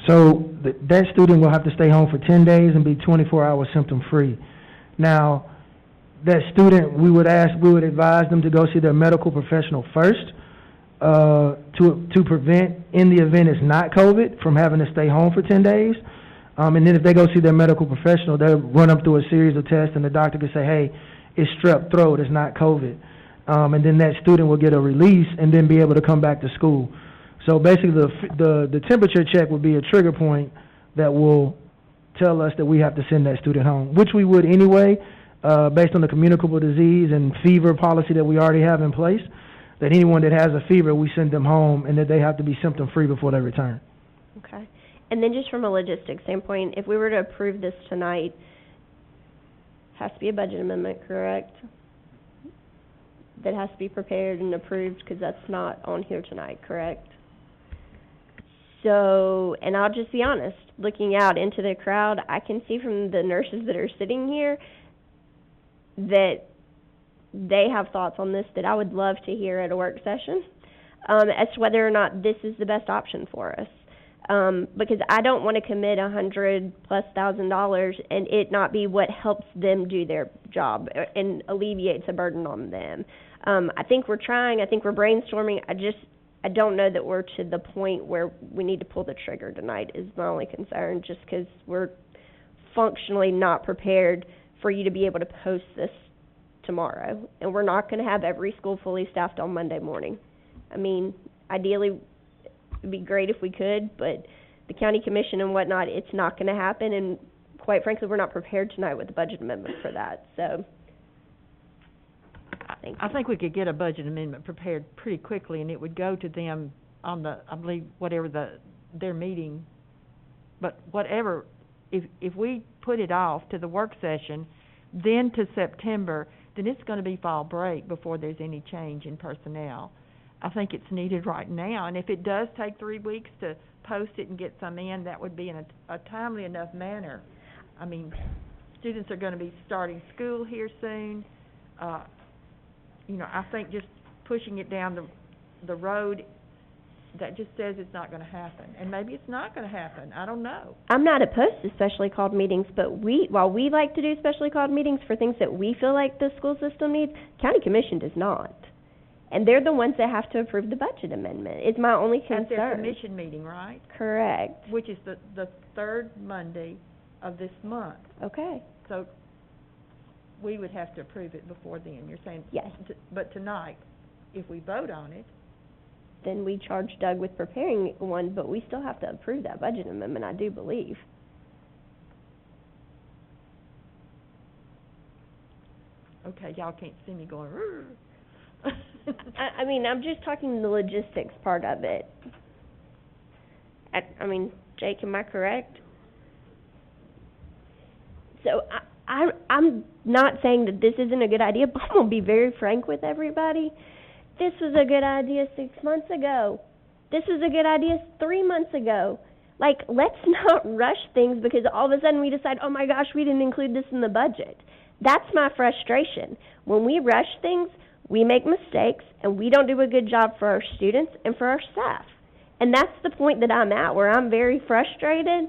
So that student will have to stay home for 10 days and be 24 hours symptom-free. Now, that student, we would advise them to go see their medical professional first, to prevent, in the event it's not COVID, from having to stay home for 10 days. And then if they go see their medical professional, they'll run them through a series of tests, and the doctor can say, hey, it's strep throat, it's not COVID. And then that student will get a release and then be able to come back to school. So basically, the temperature check will be a trigger point that will tell us that we have to send that student home, which we would anyway, based on the communicable disease and fever policy that we already have in place, that anyone that has a fever, we send them home, and that they have to be symptom-free before they return. Okay. And then just from a logistics standpoint, if we were to approve this tonight, has to be a budget amendment, correct? That has to be prepared and approved, because that's not on here tonight, correct? So, and I'll just be honest, looking out into the crowd, I can see from the nurses that are sitting here that they have thoughts on this that I would love to hear at a work session, as to whether or not this is the best option for us. Because I don't wanna commit $100,000+ and it not be what helps them do their job and alleviates a burden on them. I think we're trying, I think we're brainstorming, I don't know that we're to the point where we need to pull the trigger tonight is my only concern, just 'cause we're functionally not prepared for you to be able to post this tomorrow. And we're not gonna have every school fully staffed on Monday morning. I mean, ideally, it'd be great if we could, but the county commission and whatnot, it's not gonna happen, and quite frankly, we're not prepared tonight with the budget amendment for that, so. Thank I you. think we could get a budget amendment prepared pretty quickly, and it would go to them on the, I believe, whatever their meeting. But whatever, if we put it off to the work session, then to September, then it's gonna be fall break before there's any change in personnel. I think it's needed right now, and if it does take 3 weeks to post it and get some in, that would be in a timely enough manner. I mean, students are gonna be starting school here soon. You know, I think just pushing it down the road, that just says it's not gonna happen. And maybe it's not gonna happen, I don't know. I'm not opposed to specially called meetings, but while we like to do specially called meetings for things that we feel like the school system needs, county commission does not. And they're the ones that have to approve the budget amendment, is my only concern. At their commission meeting, right? Correct. Which is the third Monday of this month. Okay. So, we would have to approve it before then, you're saying? Yes. But tonight, if we vote on it, Then we charge Doug with preparing one, but we still have to approve that budget amendment, I do believe. okay, y'all can't see me going, "Rrr." I mean, I'm just talking the logistics part of it. I mean, Jake, am I correct? So I'm not saying that this isn't a good idea, but I'm gonna be very frank with everybody. This was a good idea 6 months ago. This was a good idea 3 months ago. Like, let's not rush things because all of a sudden we decide, oh my gosh, we didn't include this in the budget. That's my frustration. When we rush things, we make mistakes and we don't do a good job for our students and for our staff. And that's the point that I'm at, where I'm very frustrated.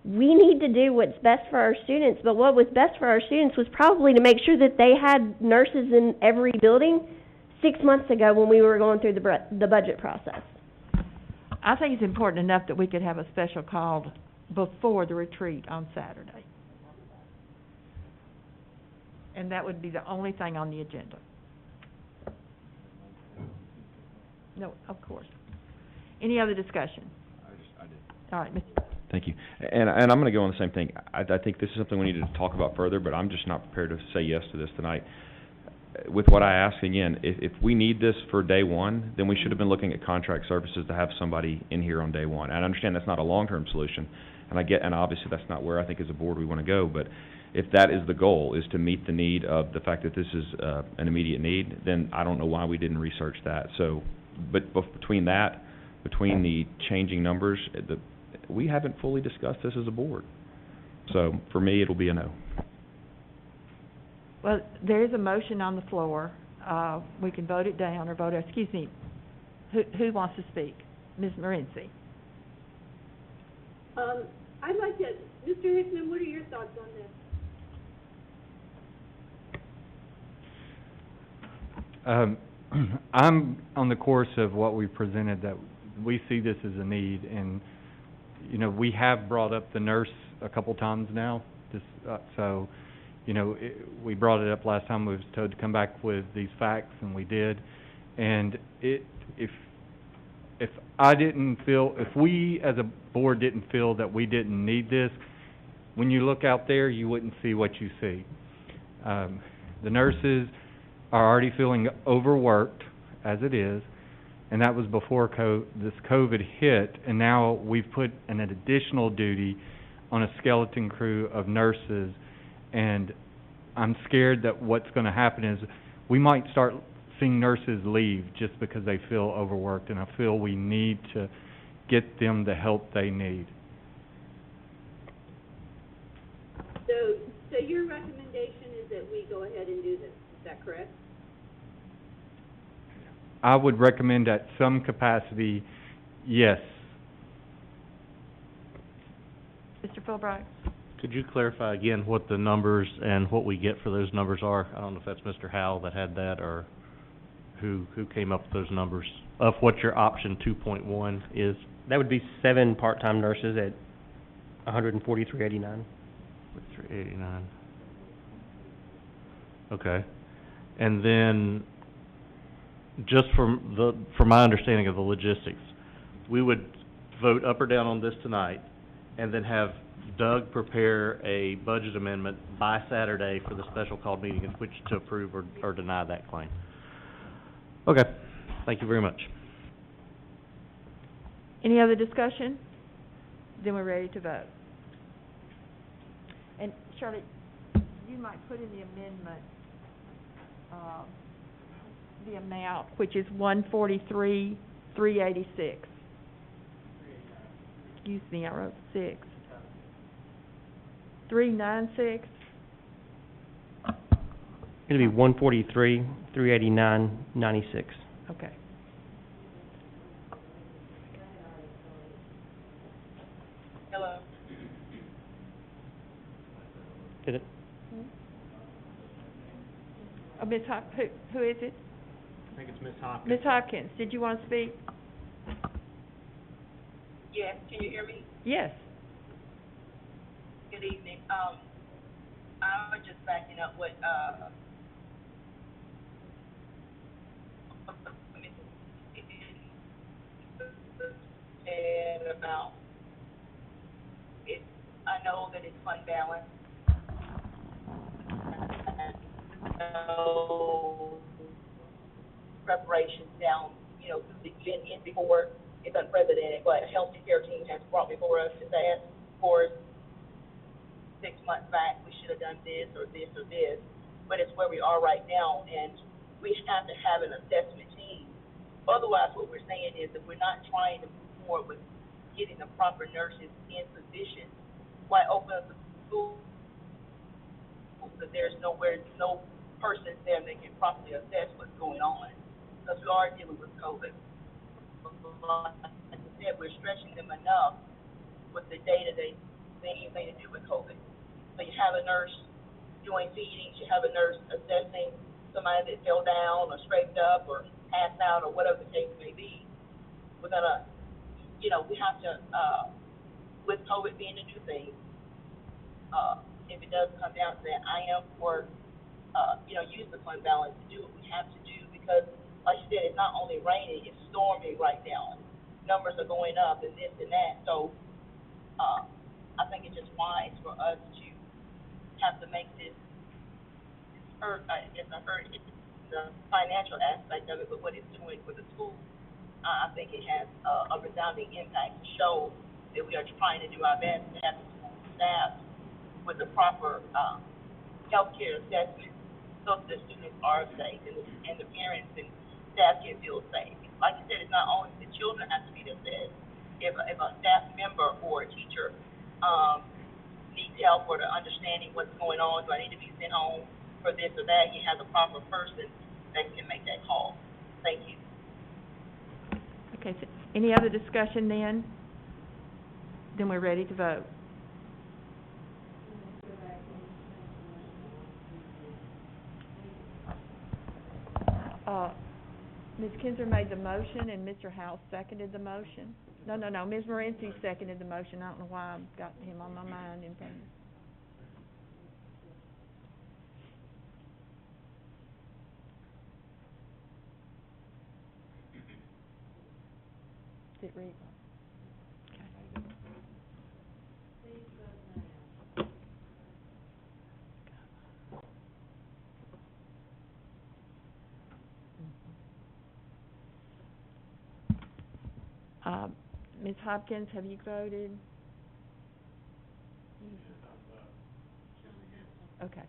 We need to do what's best for our students, but what was best for our students was probably to make sure that they had nurses in every building 6 months ago when we were going through the budget process. I think it's important enough that we could have a special call before the retreat on Saturday. And that would be the only thing on the agenda. No, of course. Any other discussion? I did. All right, Mr. Thank you. And I'm gonna go on the same thing. I think this is something we need to talk about further, but I'm just not prepared to say yes to this tonight. With what I ask, again, if we need this for day one, then we should have been looking at contract services to have somebody in here on day one. And I understand that's not a long-term solution, and obviously that's not where I think as a board we wanna go, but if that is the goal, is to meet the need of the fact that this is, an immediate need, then I don't know why we didn't research that. So, but between the changing numbers, we haven't fully discussed this as a board. So, for me, it'll be a no. Well, there is a motion on the floor. We can vote it down or vote, excuse me, who wants to speak? Ms. Morency? I'd like to, Mr. Hickman, what are your thoughts on this? I'm on the course of what we presented, that we see this as a need, and, you know, we have brought up the nurse a couple times now, so, you know, we brought it up last time, we was told to come back with these facts, and we did, and if we as a board didn't feel that we didn't need this, when you look out there, you wouldn't see what you see. The nurses are already feeling overworked as it is, and that was before this COVID hit, and now we've put an additional duty on a skeleton crew of nurses, and I'm scared that what's going to happen is we might start seeing nurses leave just because they feel overworked, and I feel we need to get them the help they need. So your recommendation is that we go ahead and do this, is that correct? I would recommend at some capacity, yes. Philbright? Could you clarify again what the numbers and what we get for those numbers are? I don't know if that's Mr. Howell that had that, or who came up with those numbers, of what your option 2.1 is. That would be 7 part-time nurses at $143.89. 389. Okay. And then, just from my understanding of the logistics, we would vote up or down on this tonight, and then have Doug prepare a budget amendment by Saturday for the special called meeting in which to approve or deny that claim. Okay, thank you very much. Any other discussion? Then we're ready to vote. And Shirley, you might put in the amendment, the amount, which is $143,386. Excuse me, I wrote 6. 396? It'll be $143,389.96. Okay. Hello. Did it? Ms. who is it? I think it's Ms. Hopkins. Ms. Hopkins, did you want to speak? Yes, can you hear me? Yes. Good evening. I was just backing up what, and about it, I know that it's fund balance. No preparations down, the event in before. It's unprecedented, but a health care team has brought before us to ask for 6 months back, we should have done this or this or this, but it's where we are right now, and we have to have an assessment team. Otherwise, what we're saying is that we're not trying to move forward with getting the proper nurses in position. Why open up the school if there's no person there that can properly assess what's going on? Because we are dealing with COVID. Like I said, we're stretching them enough with the data they anything to do with COVID. So you have a nurse doing feedings, you have a nurse assessing somebody that fell down or scraped up or passed out or whatever the case may be. We're gonna, we have to, with COVID being a new thing, if it does come down to that, I am for, use the fund balance to do what we have to do because, like you said, it's not only raining, it's storming right now. Numbers are going up and this and that. So, I think it's just wise for us to have to make this the financial aspect of it, but what it's doing for the school, I think it has a resounding impact to show that we are trying to do our best to have the school staff with the proper healthcare assessment so that the students are safe and the parents and staff can feel safe. Like you said, it's not only the children have to be assessed. If a staff member or a teacher needs help or the understanding what's going on, do I need to be sent home for this or that, you have the proper person that can make that call. Thank you. Okay, so any other discussion then? Then we're ready to vote. Ms. Kinzer made the motion and Mr. House seconded the motion. No, Ms. Morency seconded the motion. I don't know why I've got him on my mind in front of me. Did it read? Ms. Hopkins, have you voted? Okay.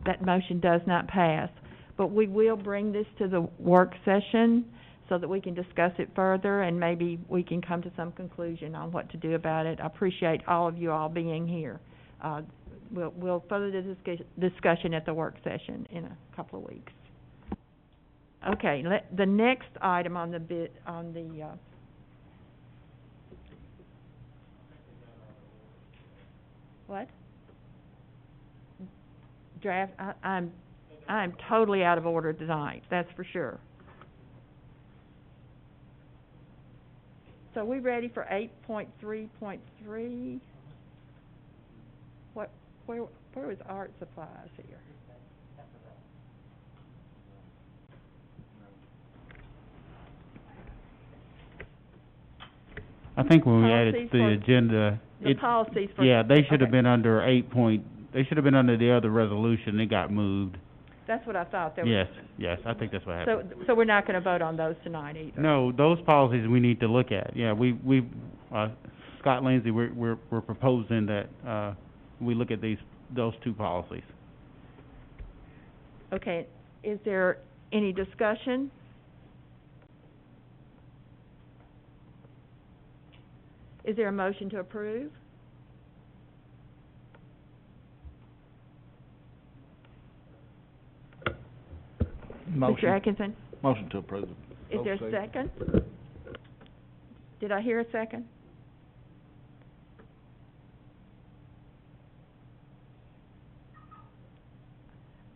That motion does not pass, but we will bring this to the work session so that we can discuss it further and maybe we can come to some conclusion on what to do about it. I appreciate all of you all being here. We'll further the discussion at the work session in a couple of weeks. Okay, the next item on the What? Draft, I'm totally out of order tonight, that's for sure. So we ready for 8.3.3? Where was art supplies here? I think when we added Policies the for- agenda, The policies for. yeah, they should have okay. been under they should have been under the other resolution, it got moved. That's what I thought, there was. Yes, I think that's what happened. So we're not gonna vote on those tonight either? No, those policies we need to look at, yeah, Scott Lindsay, we're proposing that, we look at those two policies. Okay, is there any discussion? Is there a motion to approve? Motion. Mr. Atkinson, Motion to approve. is there a second? Did I hear a second?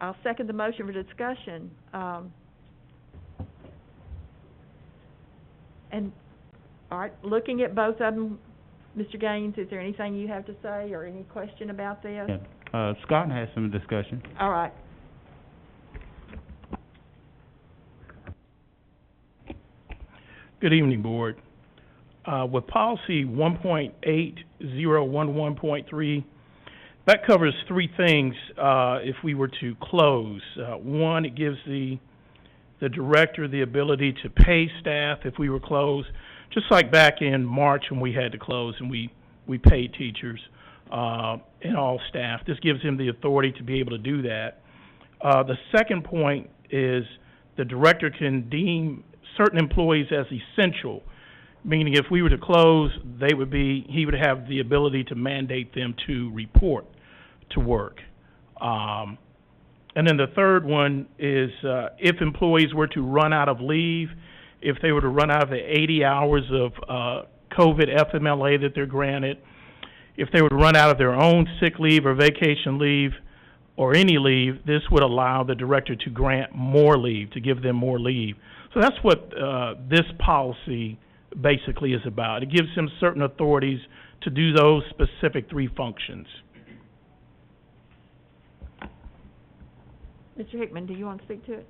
I'll second the motion for discussion. And, all right, looking at both of them, Mr. Gaines, is there anything you have to say or any question about this? Yeah, Scott has some discussion. All right. Good evening, Board. With policy 1.8011.3, that covers three things if we were to close. One, it gives the director the ability to pay staff if we were closed, just like back in March when we had to close and we paid teachers and all staff. This gives him the authority to be able to do that. The second point is the director can deem certain employees as essential, meaning if we were to close, he would have the ability to mandate them to report to work. And then the third one is if employees were to run out of leave, if they were to run out of the 80 hours of COVID FMLA that they're granted, if they were to run out of their own sick leave or vacation leave or any leave, this would allow the director to grant more leave, to give them more leave. So that's what this policy basically is about. It gives him certain authorities to do those specific three functions. Mr. Hickman, do you want to speak to it?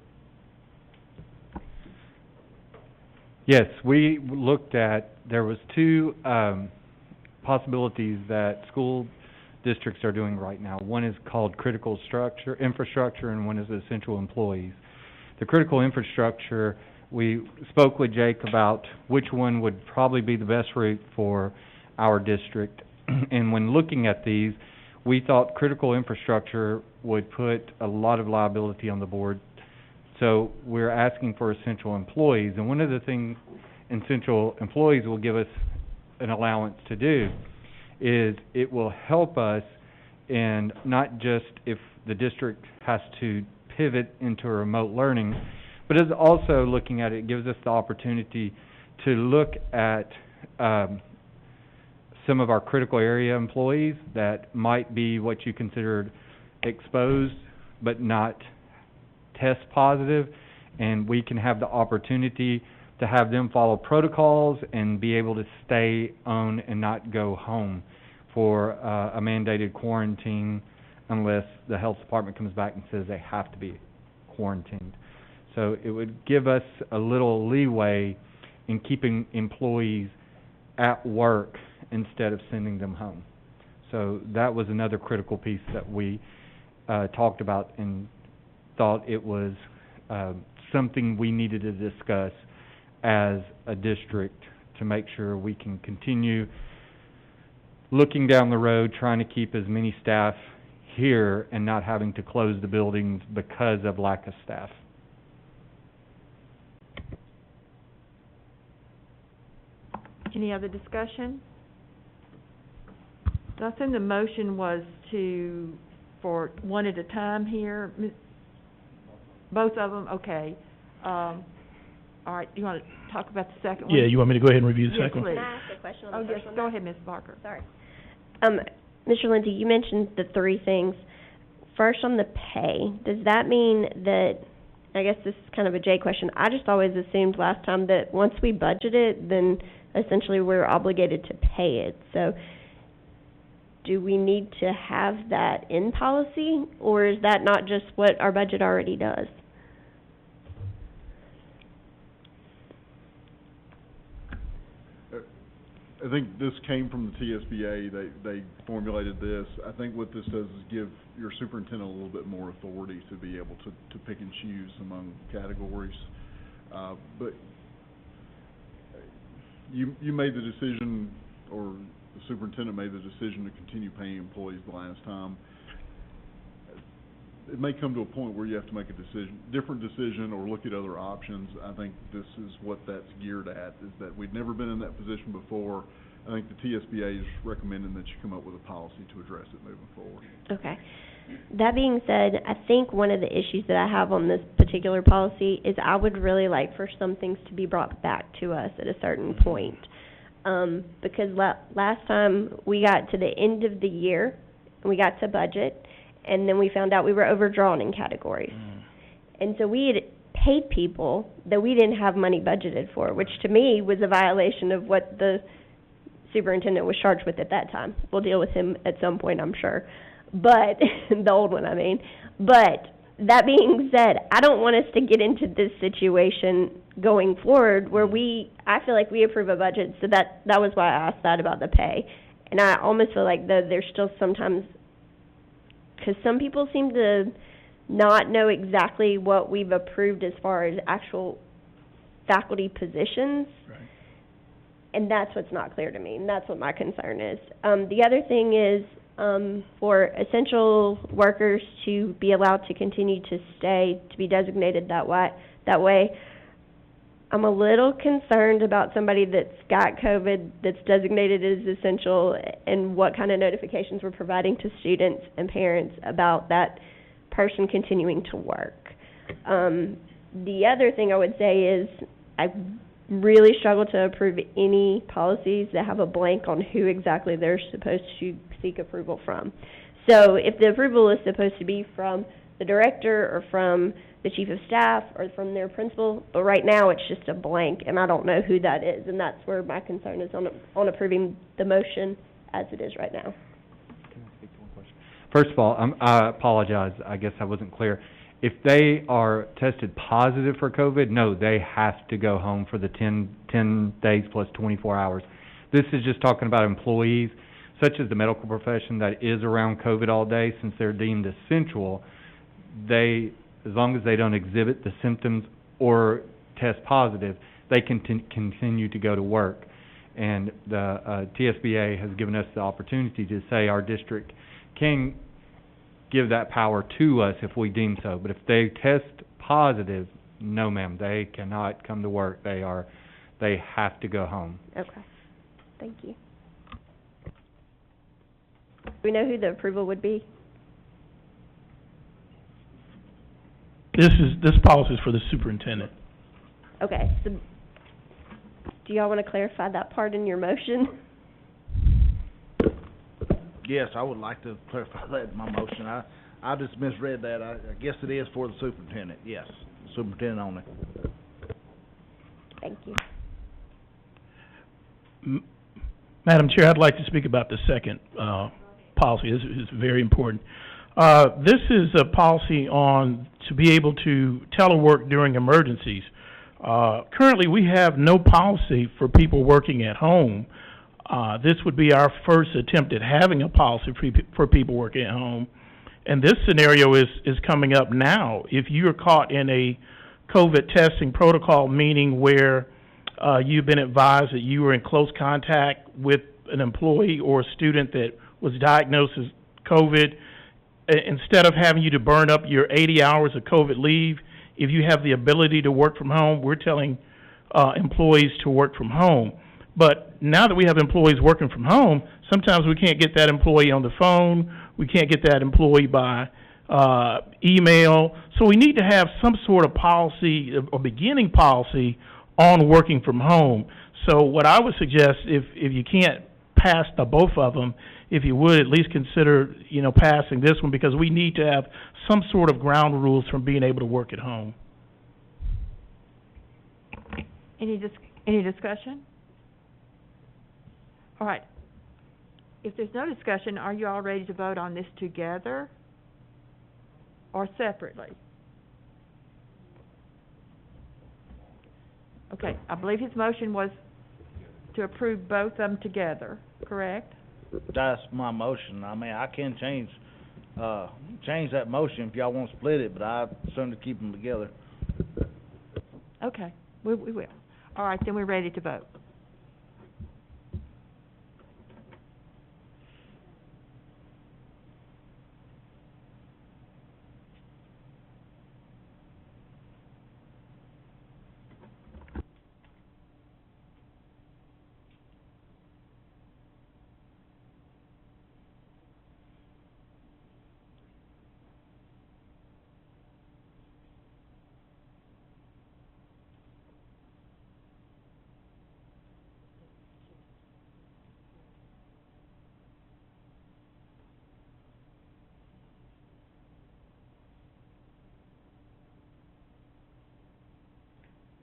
Yes, we looked at, there was two possibilities that school districts are doing right now. One is called critical infrastructure, and one is essential employees. The critical infrastructure, we spoke with Jake about which one would probably be the best route for our district. And when looking at these, we thought critical infrastructure would put a lot of liability on the board. So we're asking for essential employees. And one of the things essential employees will give us an allowance to do is it will help us in not just if the district has to pivot into remote learning, but it's also looking at it gives us the opportunity to look at some of our critical area employees that might be what you considered exposed but not test positive, and we can have the opportunity to have them follow protocols and be able to stay on and not go home for a mandated quarantine unless the health department comes back and says they have to be quarantined. So it would give us a little leeway in keeping employees at work instead of sending them home. So that was another critical piece that we talked about and thought it was something we needed to discuss as a district to make sure we can continue looking down the road, trying to keep as many staff here and not having to close the buildings because of lack of staff. Any other discussion? So I assume the motion was for one at a time here, both of them, okay. All right, you want to talk about the second one? Yeah, you want me to go ahead and review the Yes, second one? please. Can I ask a question on Oh, the yes, first one? go ahead, Ms. Barker. Sorry. Mr. Lindsay, you mentioned the three things. First, on the pay, does that mean that, I guess this is kind of a Jay question, I just always assumed last time that once we budget it, then essentially we're obligated to pay it. So do we need to have that in policy, or is that not just what our budget already does? I think this came from the TSBA. They formulated this. I think what this does is give your superintendent a little bit more authority to be able to pick and choose among categories. But you made the decision, or the superintendent made the decision to continue paying employees the last time. It may come to a point where you have to make a different decision, or look at other options. I think this is what that's geared at, is that we've never been in that position before. I think the TSBA is recommending that you come up with a policy to address it moving forward. Okay. That being said, I think one of the issues that I have on this particular policy is I would really like for some things to be brought back to us at a certain point. Because last time we got to the end of the year, and we got to budget, and then we found out we were overdrawn in categories. And so we had paid people that we didn't have money budgeted for, which to me was a violation of what the superintendent was charged with at that time. We'll deal with him at some point, I'm sure. But, the old one, I mean. But, that being said, I don't want us to get into this situation going forward where I feel like we approve a budget, so that was why I asked that about the pay. And I almost feel like there's still sometimes, because some people seem to not know exactly what we've approved as far as actual faculty positions. Right. And that's what's not clear to me, and that's what my concern is. The other thing is, for essential workers to be allowed to continue to stay, to be designated that way, I'm a little concerned about somebody that's got COVID, that's designated as essential, and what kind of notifications we're providing to students and parents about that person continuing to work. The other thing I would say is I really struggle to approve any policies that have a blank on who exactly they're supposed to seek approval from. So if the approval is supposed to be from the director or from the chief of staff or from their principal, but right now it's just a blank and I don't know who that is, and that's where my concern is on approving the motion as it is right now. Can I speak to one question? First of all, I apologize, I guess I wasn't clear. If they are tested positive for COVID, no, they have to go home for the 10 days plus 24 hours. This is just talking about employees, such as the medical profession that is around COVID all day, since they're deemed essential. As long as they don't exhibit the symptoms or test positive, they can continue to go to work. And the TSBA has given us the opportunity to say our district can give that power to us if we deem so. But if they test positive, no ma'am, they cannot come to work. They have to go home. Okay. Thank you. Do we know who the approval would be? This policy is for the superintendent. Okay, so do y'all want to clarify that part in your motion? Yes, I would like to clarify that in my motion. I just misread that. I guess it is for the superintendent, yes, superintendent only. Thank you. Madam Chair, I'd like to speak about the second policy. This is very important. This is a policy on to be able to telework during emergencies. Currently, we have no policy for people working at home. This would be our first attempt at having a policy for people working at home. And this scenario is coming up now. If you are caught in a COVID testing protocol, meaning where you've been advised that you were in close contact with an employee or a student that was diagnosed as COVID, instead of having you to burn up your 80 hours of COVID leave, if you have the ability to work from home, we're telling employees to work from home. But now that we have employees working from home, sometimes we can't get that employee on the phone, we can't get that employee by email. So we need to have some sort of policy, or beginning policy, on working from home. So what I would suggest, if you can't pass the both of them, if you would, at least consider, passing this one, because we need to have some sort of ground rules from being able to work at home. Any discussion? All right. If there's no discussion, are you all ready to vote on this together or separately? Okay, I believe his motion was to approve both of them together, correct? That's my motion. I mean, I can change that motion if y'all want to split it, but I certainly keep them together. Okay, we will. All right, then we're ready to vote.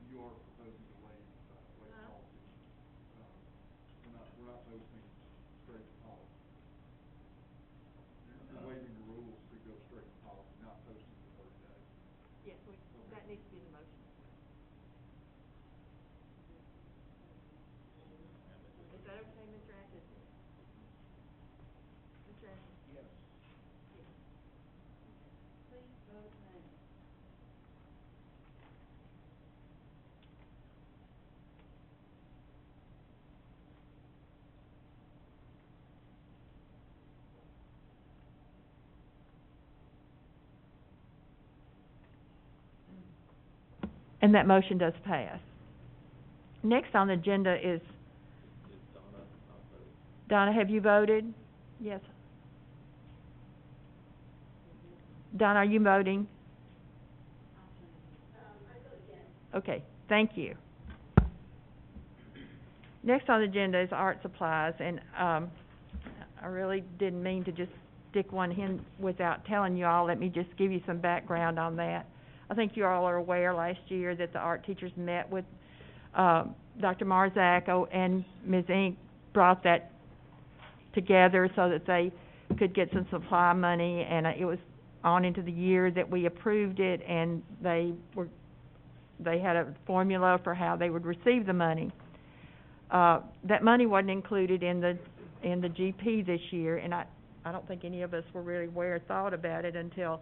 You are proposing to waive policy. We're not posting straight to policy. You're waiving the rules to go straight to policy, not posting for 30 days. Yes, that needs to be the motion. Is that okay, Mr. Atkins? Mr. Atkins? Yes. Please vote now. And that motion does pass. Next on the agenda is... Donna, have you voted? Yes. Donna, are you voting? Okay, thank you. Next on the agenda is art supplies, and I really didn't mean to just stick one in without telling you all. Let me just give you some background on that. I think you all are aware last year that the art teachers met with Dr. Marzacco, and Ms. Inc. brought that together so that they could get some supply money, and it was on into the year that we approved it, and they had a formula for how they would receive the money. That money wasn't included in the GP this year, and I don't think any of us were really thought about it until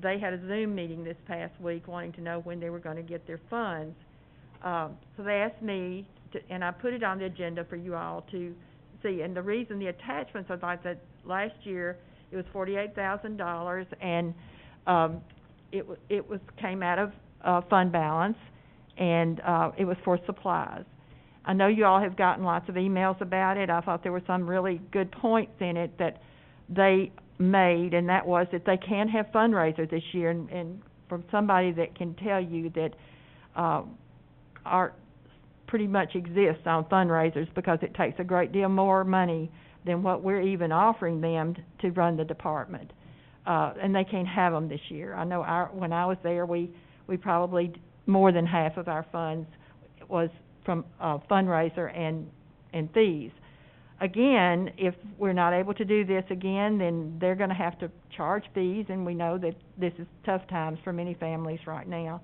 they had a Zoom meeting this past week wanting to know when they were going to get their funds. So they asked me to, and I put it on the agenda for you all to see. And the reason the attachments are like that, last year it was $48,000, and it came out of fund balance, and it was for supplies. I know you all have gotten lots of emails about it. I thought there were some really good points in it that they made, and that was that they can have fundraisers this year, and from somebody that can tell you that art pretty much exists on fundraisers, because it takes a great deal more money than what we're even offering them to run the department, and they can't have them this year. I know when I was there, we probably more than half of our funds was from fundraiser and fees. Again, if we're not able to do this again, then they're going to have to charge fees, and we know that this is tough times for many families right now.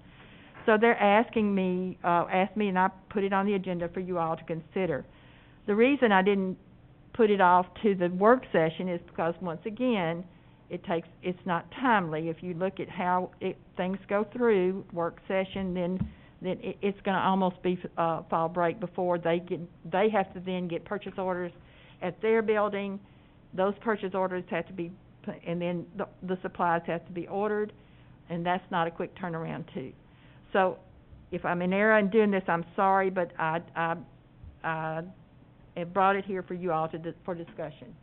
So they're asked me, and I put it on the agenda for you all to consider. The reason I didn't put it off to the work session is because, once again, it's not timely. If you look at how things go through work session, then it's going to almost be fall break before they have to then get purchase orders at their building. Those purchase orders have to be, and then the supplies have to be ordered, and that's not a quick turnaround too. So if I'm in error in doing this, I'm sorry, but I brought it here for you all for discussion.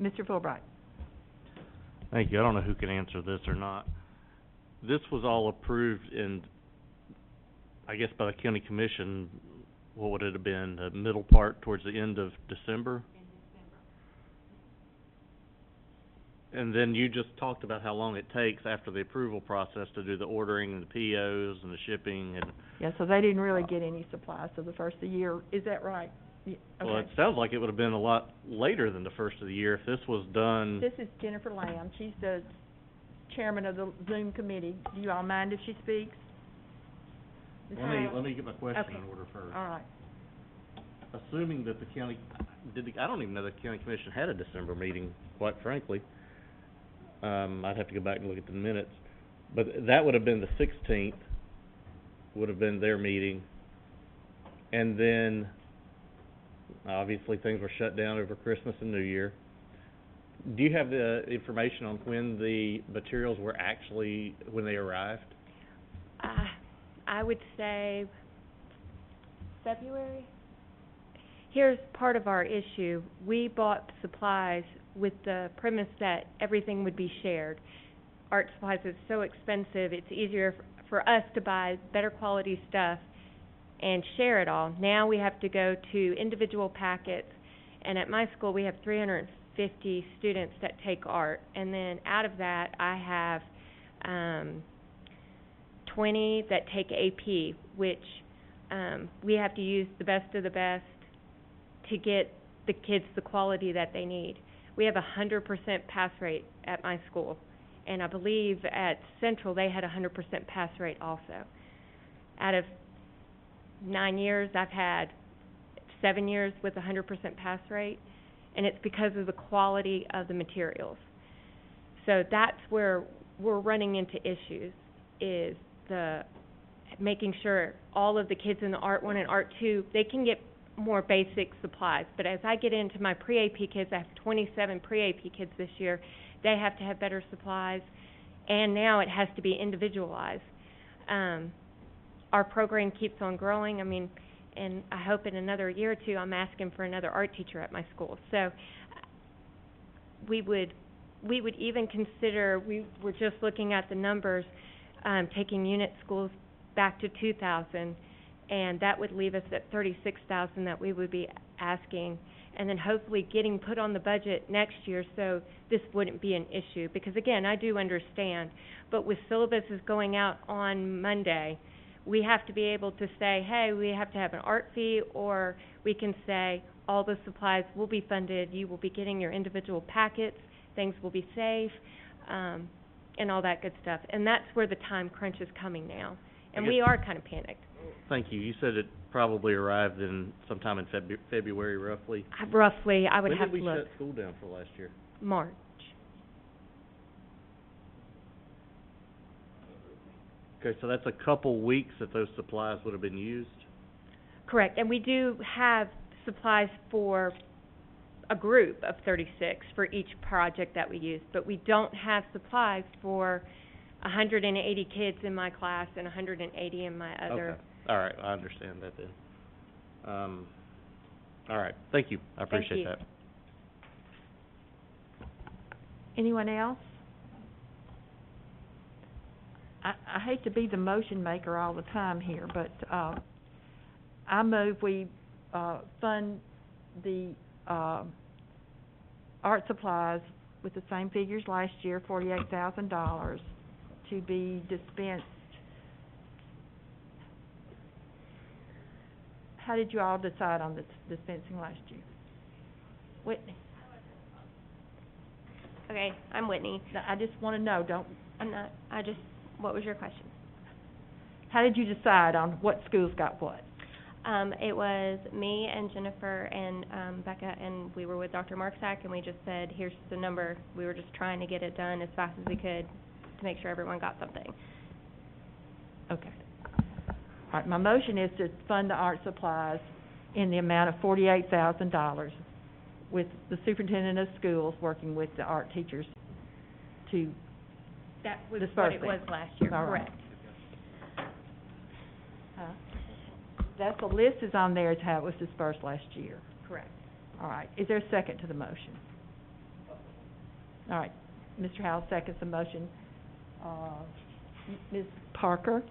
Mr. Fulbright. Thank you. I don't know who can answer this or not. This was all approved by the county commission what would it have been, the middle part towards the end of December? And then you just talked about how long it takes after the approval process to do the ordering and the POs and the shipping and... Yeah, so they didn't really get any supplies till the first of the year, is that right? Yeah, Well, okay. it sounds like it would have been a lot later than the first of the year if this was done... This is Jennifer Lamb, she's the chairman of the Zoom committee. Do you all mind if she speaks? Let me get my question Okay. in order first. All right. Assuming that the county, I don't even know the county commission had a December meeting, quite frankly. I'd have to go back and look at the minutes. But that would have been the 16th, would have been their meeting. And then, obviously, things were shut down over Christmas and New Year. Do you have the information on when the materials were actually, when they arrived? I would say February. Here's part of our issue. We bought supplies with the premise that everything would be shared. Art supplies is so expensive, it's easier for us to buy better quality stuff and share it all. Now we have to go to individual packets, and at my school we have 350 students that take art, and then out of that I have 20 that take AP, which we have to use the best of the best to get the kids the quality that they need. We have 100% pass rate at my school, and I believe at Central they had 100% pass rate also. Out of 9 years, I've had 7 years with 100% pass rate, and it's because of the quality of the materials. So that's where we're running into issues, is the making sure all of the kids in the Art 1 and Art 2, they can get more basic supplies. But as I get into my pre-AP kids, I have 27 pre-AP kids this year, they have to have better supplies, and now it has to be individualized. Our program keeps on growing. I mean, and I hope in another year or two I'm asking for another art teacher at my school. So we would even consider, we were just looking at the numbers, taking unit schools back to 2,000, and that would leave us at 36,000 that we would be asking, and then hopefully getting put on the budget next year so this wouldn't be an issue. Because again, I do understand, but with syllabuses going out on Monday, we have to be able to say, hey, we have to have an art fee, or we can say all the supplies will be funded, you will be getting your individual packets, things will be safe, and all that good stuff. And that's where the time crunch is coming now. And we are kind of panicked. Thank you. You said it probably arrived in sometime in February, roughly. Roughly, I would have to When did we look. shut school down for last year? March. Okay, so that's a couple weeks that those supplies would have been used? Correct. And we do have supplies for a group of 36 for each project that we use, but we don't have supplies for 180 kids in my class and 180 in my other. Okay. All right, I understand that then. All right, thank you. I appreciate you. that. Anyone else? I hate to be the motion maker all the time here, but, I move we, fund the, art supplies with the same figures last year, $48,000, to be dispensed. How did you all decide on this dispensing last year? Whitney? Okay, I'm Whitney. I just wanna know, What was your question? how did you decide on what schools got what? It was me and Jennifer and, Becca, and we were with Dr. Marksack, and we just said, here's the number. We were just trying to get it done as fast as we could to make sure everyone got something. Okay. All right, my motion is to fund the art supplies in the amount of $48,000 with the superintendent of schools working with the art teachers to That was disperse what it them. was last year, All right. correct. That's, the list is on there as how it was dispersed last year. Correct. All right, is there a second to the motion? All right, Mr. Howell seconds the motion. Ms. Parker?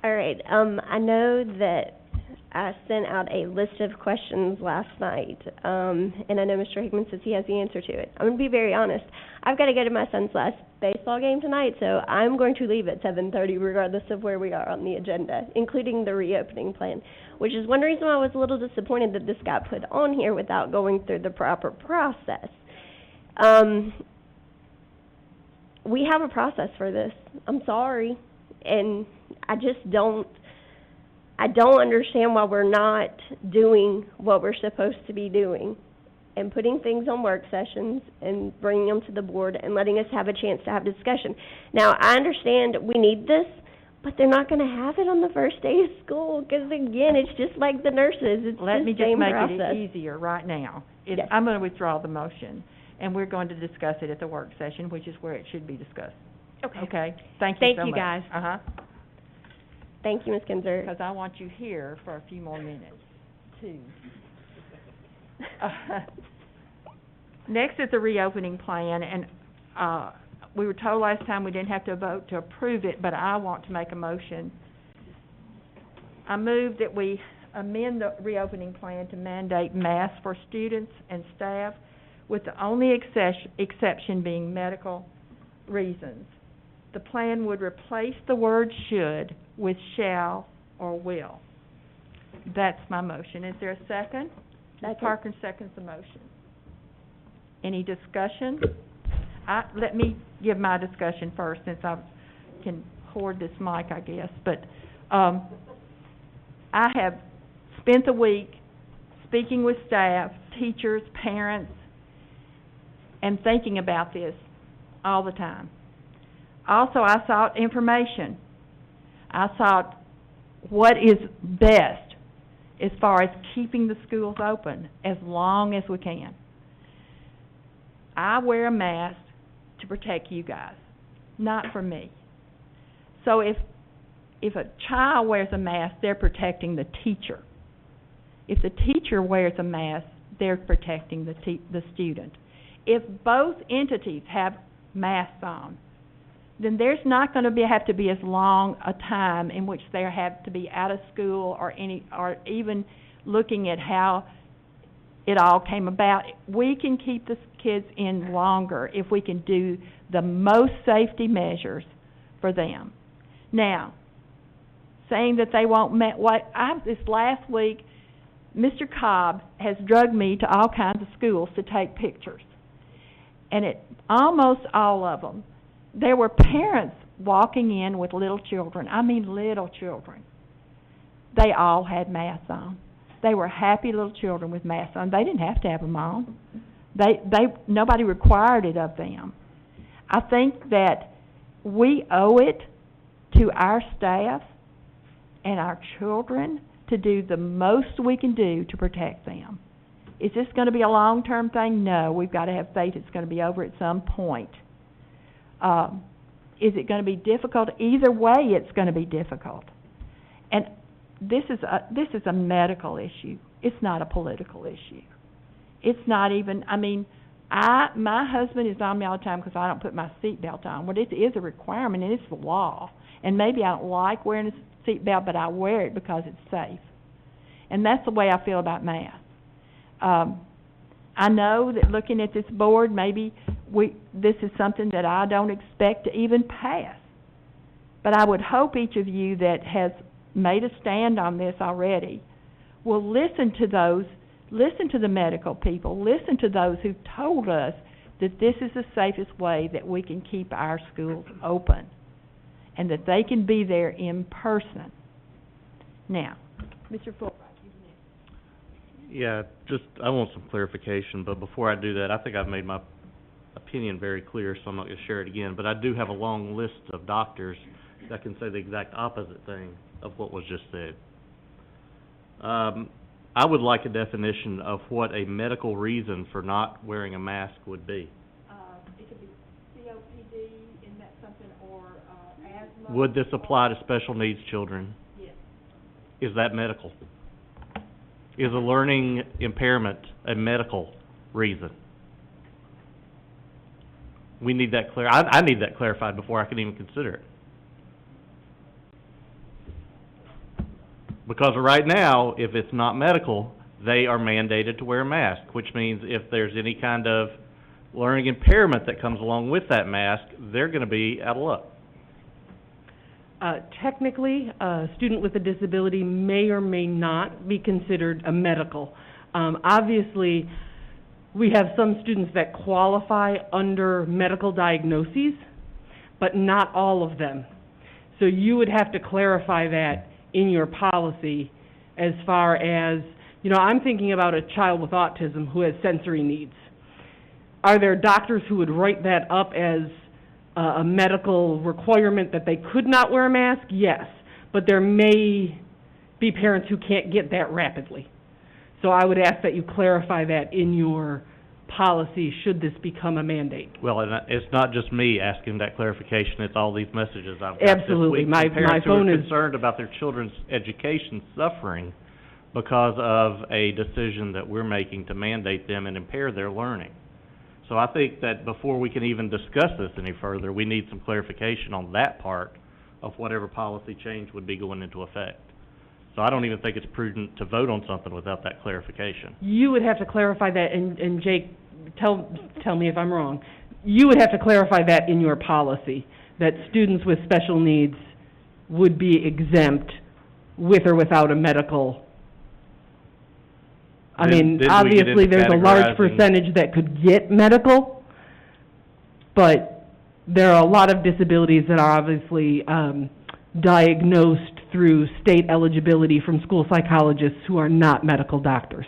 All right, I know that I sent out a list of questions last night, and I know Mr. Hickman says he has the answer to it. I'm going to be very honest. I've got to go to my son's last baseball game tonight, so I'm going to leave at 7:30 regardless of where we are on the agenda, including the reopening plan, which is one reason why I was a little disappointed that this got put on here without going through the proper process. We have a process for this. I'm sorry. And I just don't understand why we're not doing what we're supposed to be doing and putting things on work sessions and bringing them to the board and letting us have a chance to have discussion. Now, I understand we need this, but they're not going to have it on the first day of school because, again, it's just like the nurses. It's Let the me just same make process. it easier right now. Yes. I'm going to withdraw the motion, and we're going to discuss it at the work session, which is where it should be discussed. Okay. Okay? Thank you so much. Thank you, guys. Uh-huh. Thank you, Ms. Kinzer. Because I want you here for a few more minutes, too. Next is the reopening plan, and we were told last time we didn't have to vote to approve it, but I want to make a motion. I move that we amend the reopening plan to mandate masks for students and staff, with the only exception being medical reasons. The plan would replace the word should with shall or will. That's my motion. Is there a second? Ms. Parker seconds the motion. Any discussion? Let me give my discussion first, since I can hoard this mic, I guess. But I have spent the week speaking with staff, teachers, parents, and thinking about this all the time. Also, I sought information. I sought what is best as far as keeping the schools open as long as we can. I wear a mask to protect you guys, not for me. So if a child wears a mask, they're protecting the teacher. If the teacher wears a mask, they're protecting the student. If both entities have masks on, then there's not going to have to be as long a time in which they have to be out of school or even looking at how it all came about. We can keep the kids in longer if we can do the most safety measures for them. Now, saying that they won't this last week, Mr. Cobb has drugged me to all kinds of schools to take pictures. And at almost all of them, there were parents walking in with little children. I mean little children. They all had masks on. They were happy little children with masks on. They didn't have to have them on. Nobody required it of them. I think that we owe it to our staff and our children to do the most we can do to protect them. Is this going to be a long-term thing? No. We've got to have faith it's going to be over at some point. Is it going to be difficult? Either way, it's going to be difficult. And this is a medical issue. It's not a political issue. It's not even, my husband is on me all the time because I don't put my seatbelt on. Well, it is a requirement, and it's the law. And maybe I don't like wearing a seatbelt, but I wear it because it's safe. And that's the way I feel about masks. I know that looking at this board, maybe this is something that I don't expect to even pass. But I would hope each of you that has made a stand on this already will listen to the medical people, listen to those who told us that this is the safest way that we can keep our schools open and that they can be there in person. Now, Mr. Fulbright. Yeah, I want some clarification, but before I do that, I think I've made my opinion very clear, so I'm not going to share it again. But I do have a long list of doctors that can say the exact opposite thing of what was just said. I would like a definition of what a medical reason for not wearing a mask would be. It could be COPD, isn't that something, or asthma? Would this apply to special needs children? Yes. Is that medical? Is a learning impairment a medical reason? We need that I need that clarified before I can even consider it. Because right now, if it's not medical, they are mandated to wear a mask, which means if there's any kind of learning impairment that comes along with that mask, they're gonna be out of luck. Technically, a student with a disability may or may not be considered a medical. Obviously, we have some students that qualify under medical diagnoses, but not all of them. So you would have to clarify that in your policy as far as, you know, I'm thinking about a child with autism who has sensory needs. Are there doctors who would write that up as a medical requirement that they could not wear a mask? Yes, but there may be parents who can't get that rapidly. So I would ask that you clarify that in your policy, should this become a mandate. Well, and it's not just me asking that clarification, it's all these messages I've got this Absolutely. week My from parents who phone are is- concerned about their children's education suffering because of a decision that we're making to mandate them and impair their learning. So I think that before we can even discuss this any further, we need some clarification on that part of whatever policy change would be going into effect. So I don't even think it's prudent to vote on something without that clarification. You would have to clarify that, and Jake, tell me if I'm wrong. You would have to clarify that in your policy, that students with special needs would be exempt with or without a medical. I mean, Then we get obviously, into there's a large categorizing- percentage that could get medical, but there are a lot of disabilities that are obviously diagnosed through state eligibility from school psychologists who are not medical doctors.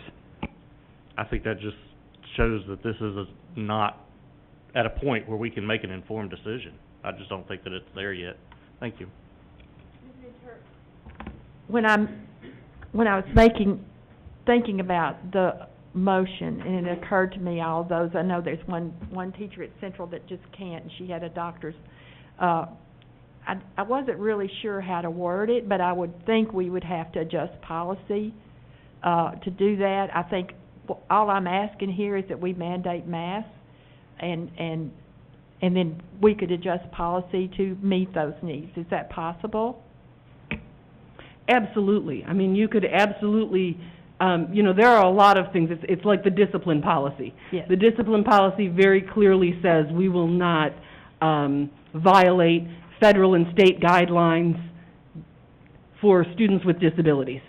I think that just shows that this is not at a point where we can make an informed decision. I just don't think that it's there yet. Thank you. When I was thinking about the motion, and it occurred to me, all those, I know there's one teacher at Central that just can't, and she had a doctor's, I wasn't really sure how to word it, but I would think we would have to adjust policy, to do that. I think all I'm asking here is that we mandate masks, and then we could adjust policy to meet those needs. Is that possible? Absolutely. I mean, you could absolutely, you know, there are a lot of things. It's like the discipline policy. Yes. The discipline policy very clearly says we will not violate federal and state guidelines for students with disabilities.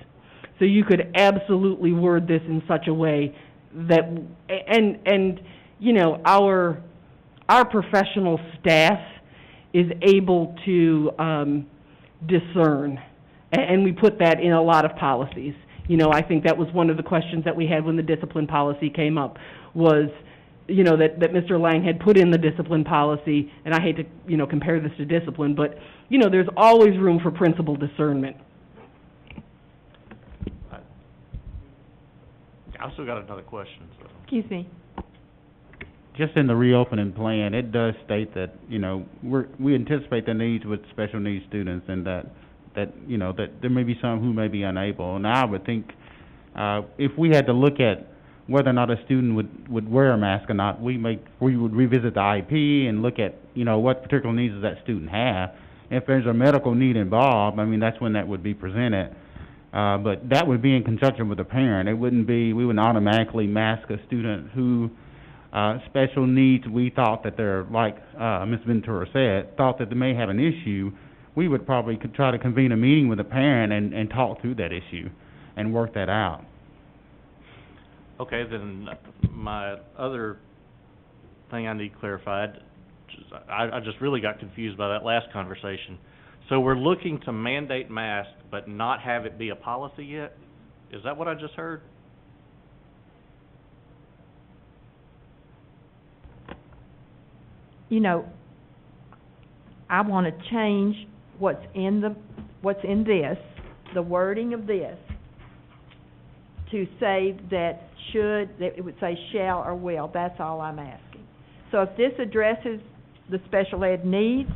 So you could absolutely word this in such a way that, and you know, our professional staff is able to discern, and we put that in a lot of policies. You know, I think that was one of the questions that we had when the discipline policy came up, was, you know, that Mr. Lang had put in the discipline policy, and I hate to, you know, compare this to discipline, but, you know, there's always room for principal discernment. I've still got another question, so. Excuse me. Just in the reopening plan, it does state that, you know, we anticipate the needs with special needs students, and that, you know, that there may be some who may be unable. And I would think, if we had to look at whether or not a student would wear a mask or not, we would revisit the IEP and look at, you know, what particular needs does that student have. If there's a medical need involved, I mean, that's when that would be presented. But that would be in conjunction with the parent. It wouldn't be, we wouldn't automatically mask a student who, special needs, we thought that they're, like, Ms. Ventura said, thought that they may have an issue. We would probably could try to convene a meeting with the parent and talk through that issue and work that out. Okay, then my other thing I need clarified, I just really got confused by that last conversation. So we're looking to mandate masks but not have it be a policy yet? Is that what I just heard? You know, I want to change what's in this, the wording of this, to say that it would say shall or will. That's all I'm asking. So if this addresses the special ed needs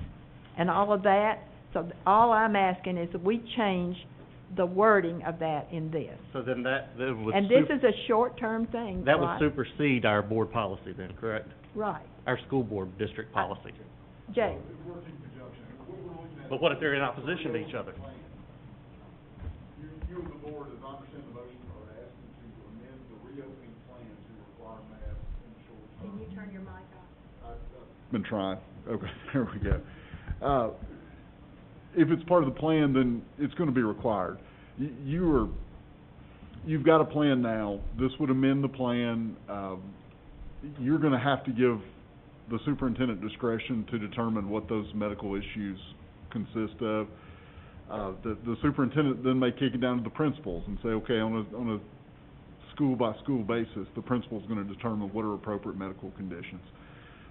and all of that, so all I'm asking is that we change the wording of that in this. So then that would... And this is a short-term thing, that would right? supersede our board policy then, correct? Right. Our school board district policy. Jay? But what if they're in opposition to each other? You board, as I understand the motion, are asking to amend the reopening plan to require masks in the short term. Can you turn your mic off? I've been trying. Okay, there we go. If it's part of the plan, then it's gonna be required. You've got a plan now. This would amend the plan. You're gonna have to give the superintendent discretion to determine what those medical issues consist of. The superintendent then may kick it down to the principals and say, okay, on a school-by-school basis, the principal's gonna determine what are appropriate medical conditions.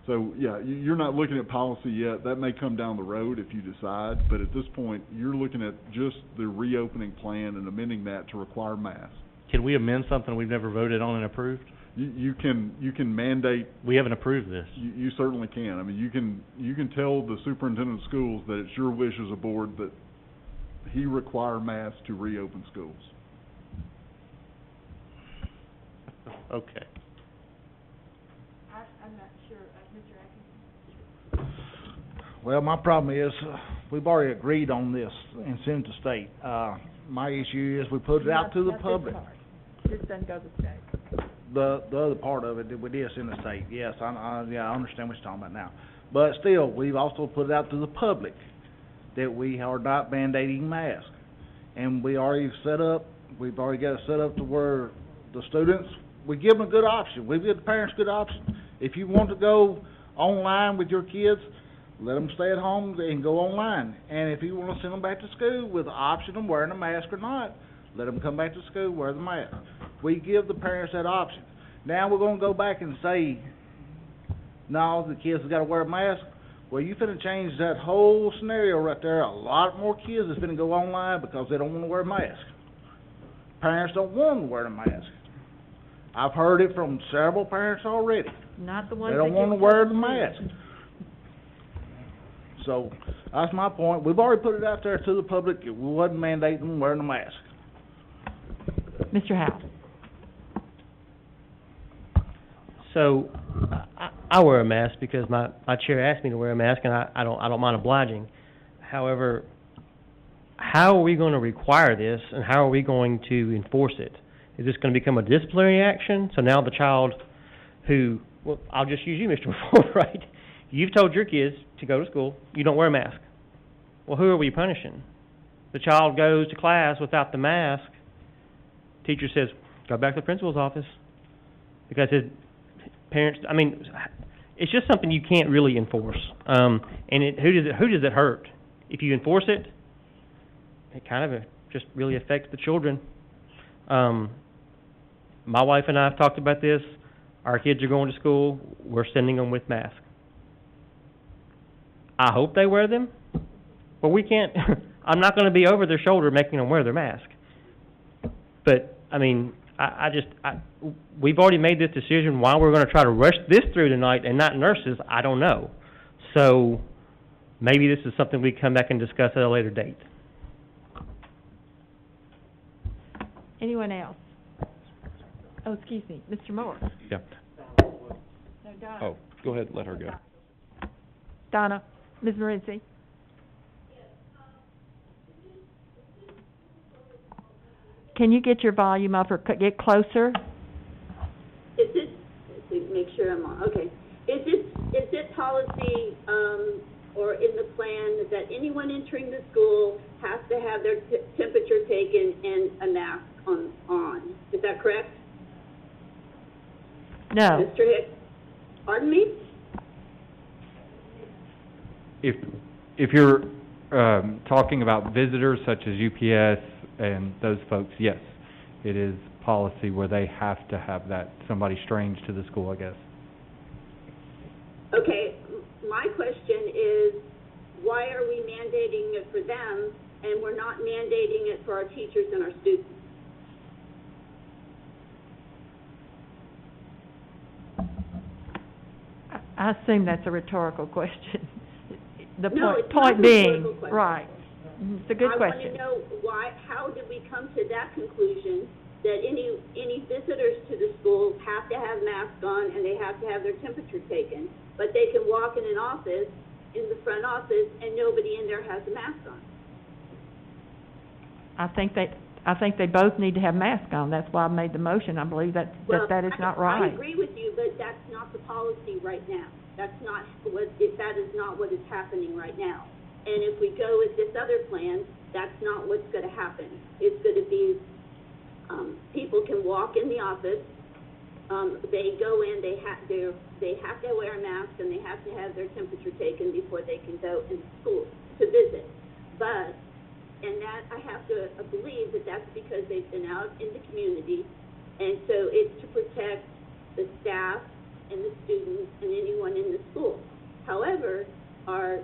So, yeah, you're not looking at policy yet. That may come down the road if you decide, but at this point, you're looking at just the reopening plan and amending that to require masks. Can we amend something we've never voted on and approved? You can mandate. We haven't approved this. You certainly can. I mean, you can tell the superintendent of schools that it's your wish as a board that he require masks to reopen schools. Okay. I'm not sure, Mr. Atkins? Well, my problem is, we've already agreed on this and sent it to state. My issue is we put it out to the public. This doesn't go to the state. The other part of it, that we did send to state, yes, I understand what you're talking about now. But still, we've also put it out to the public that we are not mandating masks. And we've already got it set up to where the students, we give them a good option. We give the parents a good option. If you want to go online with your kids, let them stay at home and go online. And if you want to send them back to school with the option of wearing a mask or not, let them come back to school, wear the mask. We give the parents that option. Now we're going to go back and say, no, the kids have got to wear a mask. Well, you finna change that whole scenario right there. A lot more kids is finna go online because they don't want to wear a mask. Parents don't want to wear a mask. I've heard it from several parents already. Not the ones They that don't want to give wear the children mask. So, that's my point. We've already put it out there to the public. We wasn't mandating them wearing a mask. Mr. Howe. So, I wear a mask because my chair asked me to wear a mask, and I don't mind obliging. However, how are we going to require this, and how are we going to enforce it? Is this going to become a disciplinary action? So now the child who, well, I'll just use you, Mr. McFord, right? You've told your kids to go to school, you don't wear a mask. Well, who are we punishing? The child goes to class without the mask, teacher says, go back to the principal's office. Because his parents, I mean, it's just something you can't really enforce. And who does it hurt? If you enforce it, it kind of just really affects the children. My wife and I have talked about this. Our kids are going to school. We're sending them with masks. I hope they wear them, but we can't. I'm not going to be over their shoulder making them wear their mask. But I mean, we've already made this decision. Why we're going to try to rush this through tonight and not nurses, I don't know. So maybe this is something we come back and discuss at a later date. Anyone else? Oh, excuse me, Mr. Moore. Yeah. No, Donna. Oh, go ahead, let her go. Donna, Ms. Morency. Can you get your volume up or get closer? Is this, let's see, make sure I'm on, okay. Is it policy, or in the plan that anyone entering the school has to have their temperature taken and a mask on? Is that correct? No. Mr. Hicks? Pardon me? If you're talking about visitors such as UPS and those folks, yes, it is policy where they have to have that, somebody strange to the school, I guess. Okay, my question is, why are we mandating it for them and we're not mandating it for our teachers and our students? I assume that's a rhetorical question. The No, it's not point a being, rhetorical question. right. It's a good question. I want to know how did we come to that conclusion that any visitors to the school have to have masks on and they have to have their temperature taken, but they can walk in an office, in the front office, and nobody in there has a mask on? I think I think they both need to have masks on. That's why I made the motion. I believe that is not I right. agree with you, but that's not the policy right now. That is not what is happening right now. And if we go with this other plan, that's not what's gonna happen. It's gonna be, people can walk in the office, they go in, they have to wear a mask, and they have to have their temperature taken before they can go in school to visit. And that, I have to believe that that's because they've been out in the community, and so it's to protect the staff and the students and anyone in the school. However, our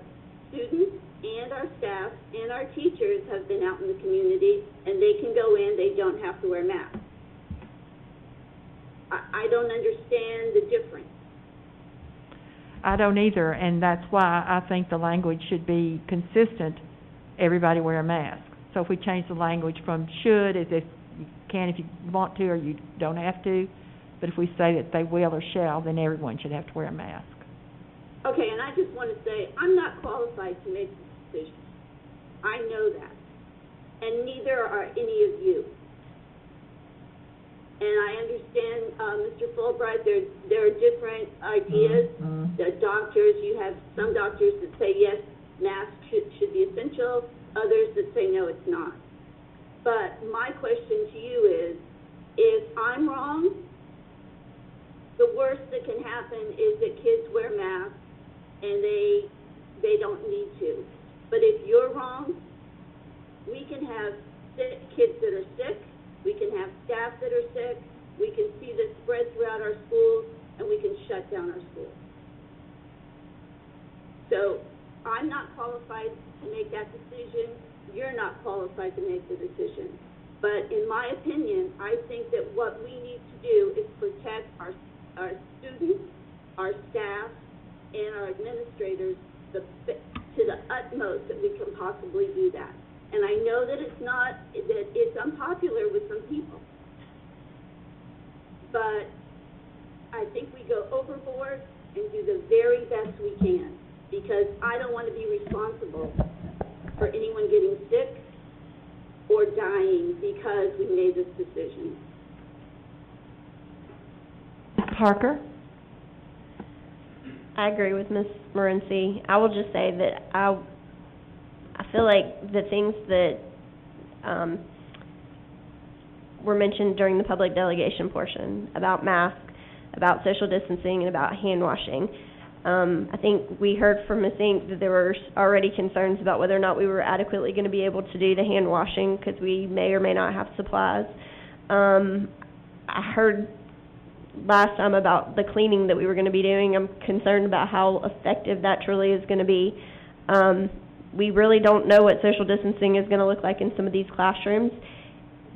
students and our staff and our teachers have been out in the community, and they can go in, they don't have to wear masks. I don't understand the difference. I don't either, and that's why I think the language should be consistent, everybody wear a mask. So if we change the language from should, as if you can if you want to or you don't have to, but if we say that they will or shall, then everyone should have to wear a mask. Okay, and I just want to say, I'm not qualified to make this decision. I know that. And neither are any of you. And I understand, Mr. Fulbright, there are different ideas. The doctors, you have some doctors that say, yes, masks should be essential, others that say, no, it's not. But my question to you is, if I'm wrong, the worst that can happen is that kids wear masks and they don't need to. But if you're wrong, we can have sick kids that are sick, we can have staff that are sick, we can see this spread throughout our schools, and we can shut down our schools. So I'm not qualified to make that decision. You're not qualified to make the decision. But in my opinion, I think that what we need to do is protect our students, our staff, and our administrators to the utmost that we can possibly do that. And I know that it's unpopular with some people. But I think we go overboard and do the very best we can, because I don't want to be responsible for anyone getting sick or dying because we made this decision. Parker? I agree with Ms. Morency. I will just say that I feel like the things that were mentioned during the public delegation portion about masks, about social distancing, and about hand washing, I think we heard from Ms. Inc. that there were already concerns about whether or not we were adequately going to be able to do the hand washing because we may or may not have supplies. I heard last time about the cleaning that we were going to be doing. I'm concerned about how effective that truly is going to be. We really don't know what social distancing is going to look like in some of these classrooms,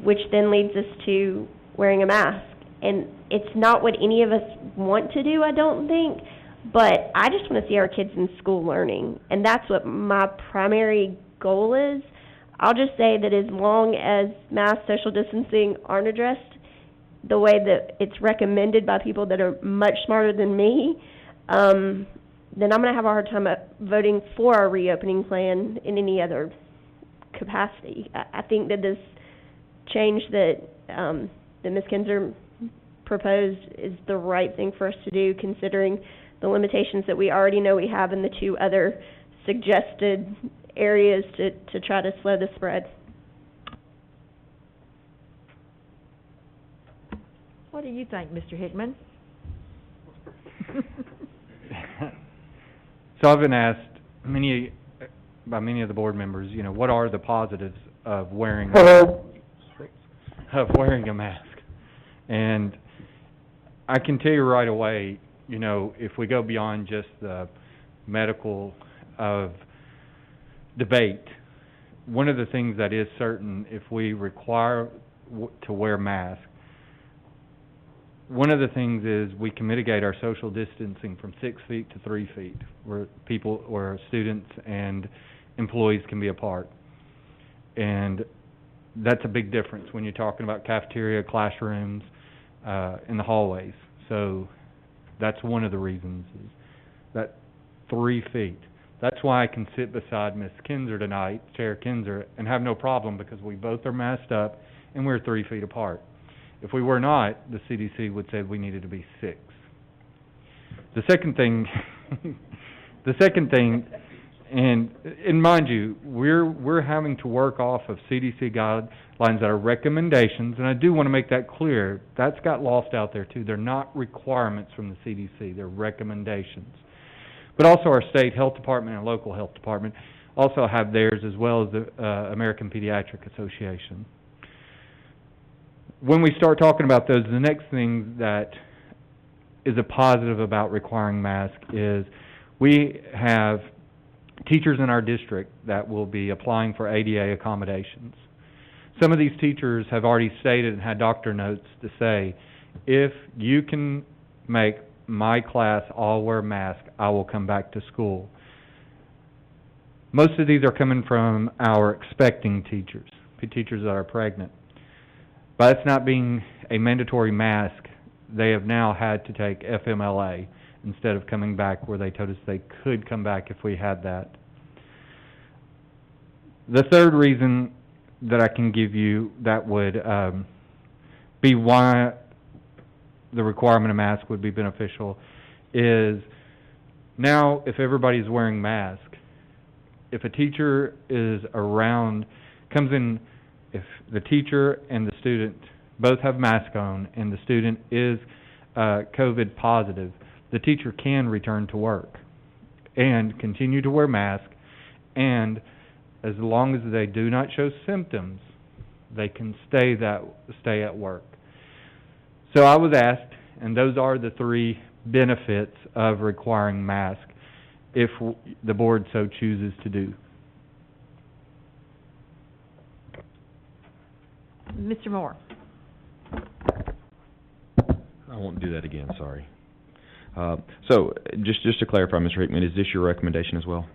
which then leads us to wearing a mask. And it's not what any of us want to do, I don't think, but I just want to see our kids in school learning, and that's what my primary goal is. I'll just say that as long as mass social distancing aren't addressed the way that it's recommended by people that are much smarter than me, then I'm going to have a hard time voting for our reopening plan in any other capacity. I think that this change that Ms. Kinzer proposed is the right thing for us to do, considering the limitations that we already know we have in the two other suggested areas to try to slow the spread. What do you think, Mr. Hickman? So I've been asked by many of the board members, what are the positives of wearing a mask? And I can tell you right away, if we go beyond just the medical of debate, one of the things that is certain, if we require to wear masks, one of the things is we can mitigate our social distancing from 6 feet to 3 feet, where students and employees can be apart. And that's a big difference when you're talking about cafeteria, classrooms, in the hallways. So that's one of the reasons, is that 3 feet. That's why I can sit beside Ms. Kinzer tonight, Chair Kinzer, and have no problem, because we both are masked up and we're 3 feet apart. If we were not, the CDC would say we needed to be 6. The second thing, and mind you, we're having to work off of CDC guidelines that are recommendations, and I do want to make that clear. That's got lost out there too. They're not requirements from the CDC, they're recommendations. But also our state health department and local health department also have theirs, as well as the American Pediatric Association. When we start talking about those, the next thing that is a positive about requiring masks is we have teachers in our district that will be applying for ADA accommodations. Some of these teachers have already stated and had doctor notes to say, if you can make my class all wear masks, I will come back to school. Most of these are coming from our expecting teachers, teachers that are pregnant. By it's not being a mandatory mask, they have now had to take FMLA instead of coming back where they told us they could come back if we had that. The third reason that I can give you that would be why the requirement of masks would be beneficial is now if everybody's wearing masks, if a teacher is around, comes in, if the teacher and the student both have masks on and the student is COVID positive, the teacher can return to work and continue to wear masks, and as long as they do not show symptoms, they can stay at work. So I was asked, and those are the 3 benefits of requiring masks if the board so chooses to do. Mr. Moore. I won't do that again, sorry. So, just to clarify, Mr. Hickman, is this your recommendation as well?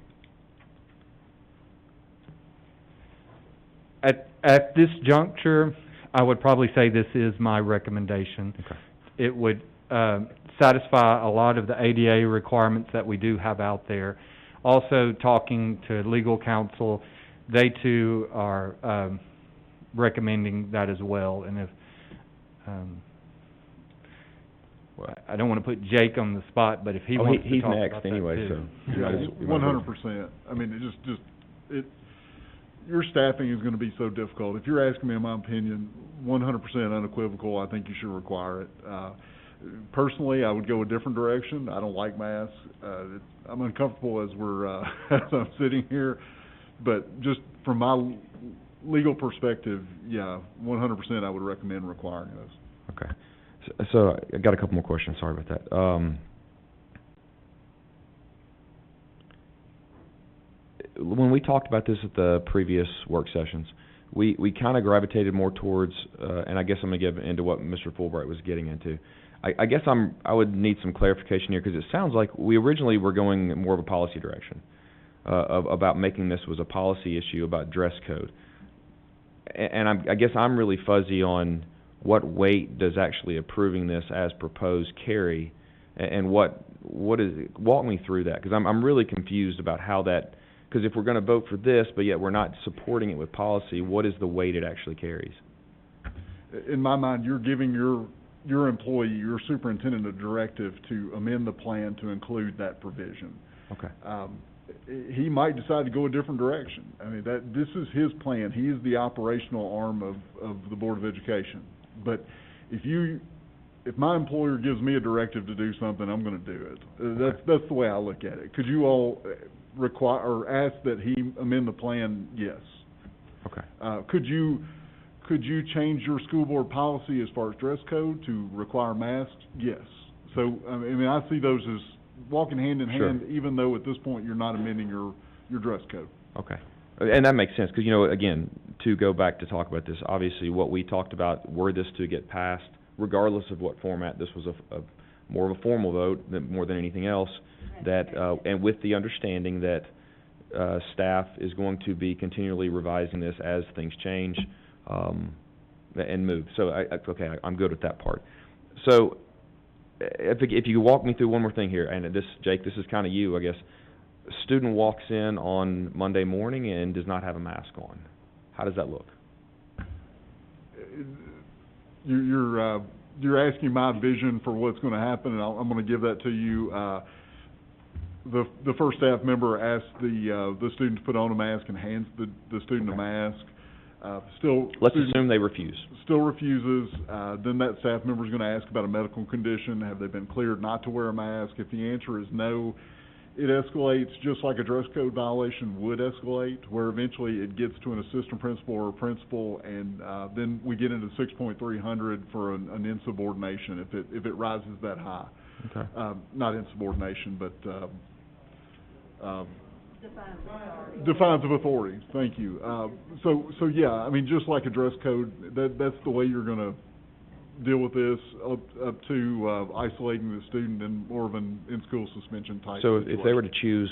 At this juncture, I would probably say this is my recommendation. Okay. It would satisfy a lot of the ADA requirements that we do have out there. Also, talking to legal counsel, they too are recommending that as well. And if I don't want to put Jake on the spot, but if he wants to talk about that too. He's next anyway, so. Yeah, 100%. I mean, your staffing is gonna be so difficult. If you're asking me my opinion, 100% unequivocal, I think you should require it. Personally, I would go a different direction. I don't like masks. I'm uncomfortable as as I'm sitting here, but just from my legal perspective, yeah, 100% I would recommend requiring those. Okay. So I got a couple more questions, sorry about that. When we talked about this at the previous work sessions, we kind of gravitated more towards, and I guess I'm going to get into what Mr. Fulbright was getting into. I guess I would need some clarification here, because it sounds like we originally were going more of a policy direction, about making this was a policy issue about dress code. And I guess I'm really fuzzy on what weight does actually approving this as proposed carry, and what is it? Walk me through that, because I'm really confused about how that, because if we're going to vote for this, but yet we're not supporting it with policy, what is the weight it actually carries? In my mind, you're giving your employee, your superintendent, a directive to amend the plan to include that provision. Okay. He might decide to go a different direction. I mean, this is his plan. He is the operational arm of the Board of Education. But if my employer gives me a directive to do something, I'm going to do it. That's the way I look at it. Could you all require or ask that he amend the plan? Yes. Okay. Could you change your school board policy as far as dress code to require masks? Yes. So I mean, I see those as walking hand in hand, even though at this point you're not amending your dress code. Okay. And that makes sense, because, again, to go back to talk about this, obviously what we talked about, were this to get passed, regardless of what format, this was a more of a formal vote more than anything else, that, and with the understanding that staff is going to be continually revising this as things change and move. So, I'm good with that part. So, if you walk me through one more thing here, and Jake, this is kind of you, I guess. student walks in on Monday morning and does not have a mask on. How does that look? You're asking my vision for what's going to happen, and I'm going to give that to you. The first staff member asks the student to put on a mask and hands the student a mask. Let's assume they refuse. Still refuses. Then that staff member is going to ask about a medical condition. Have they been cleared not to wear a mask? If the answer is no, it escalates just like a dress code violation would escalate, where eventually it gets to an assistant principal or a principal, and then we get into 6.300 for an insubordination if it rises that high. Okay. Not insubordination, but defiance of authority. Thank you. So yeah, I mean, just like a dress code, that's the way you're going to deal with this, up to isolating the student and more of an in-school suspension type So situation. if they were to choose,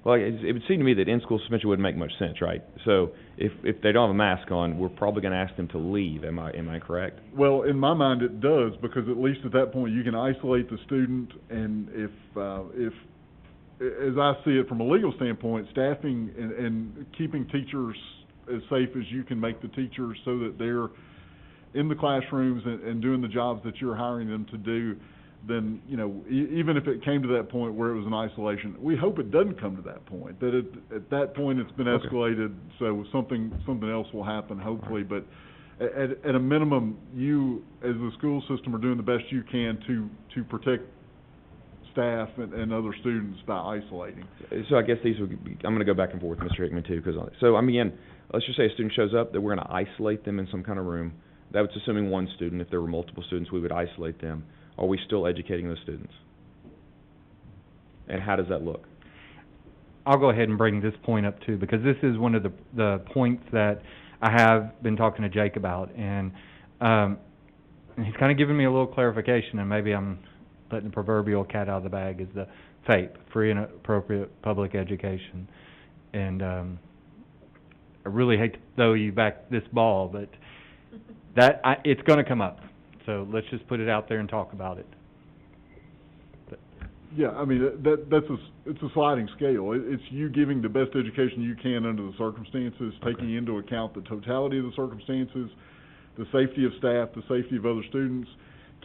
well, it would seem to me that in-school suspension wouldn't make much sense, right? So if they don't have a mask on, we're probably going to ask them to leave. Am I correct? Well, in my mind, it does, because at least at that point you can isolate the student, and if as I see it from a legal standpoint, staffing and keeping teachers as safe as you can make the teachers so that they're in the classrooms and doing the jobs that you're hiring them to do, then, you know, even if it came to that point where it was an isolation, we hope it doesn't come to that point, that at that point it's been escalated, so something else will happen, hopefully. But at a minimum, you, as the school system, are doing the best you can to protect staff and other students by isolating. So I guess these would be, I'm going to go back and forth with Mr. Hickman too, because, so I mean, let's just say a student shows up, that we're going to isolate them in some kind of room. That was assuming one student. If there were multiple students, we would isolate them. Are we still educating those students? And how does that look? I'll go ahead and bring this point up too, because this is one of the points that I have been talking to Jake about, and he's kind of given me a little clarification, and maybe I'm letting the proverbial cat out of the bag, is the FAPE, free and appropriate public education. And I really hate to throw you back this ball, but it's going to come up. So let's just put it out there and talk about it. Yeah, I mean, it's a sliding scale. It's you giving the best education you can under the circumstances, taking into account the totality of the circumstances, the safety of staff, the safety of other students.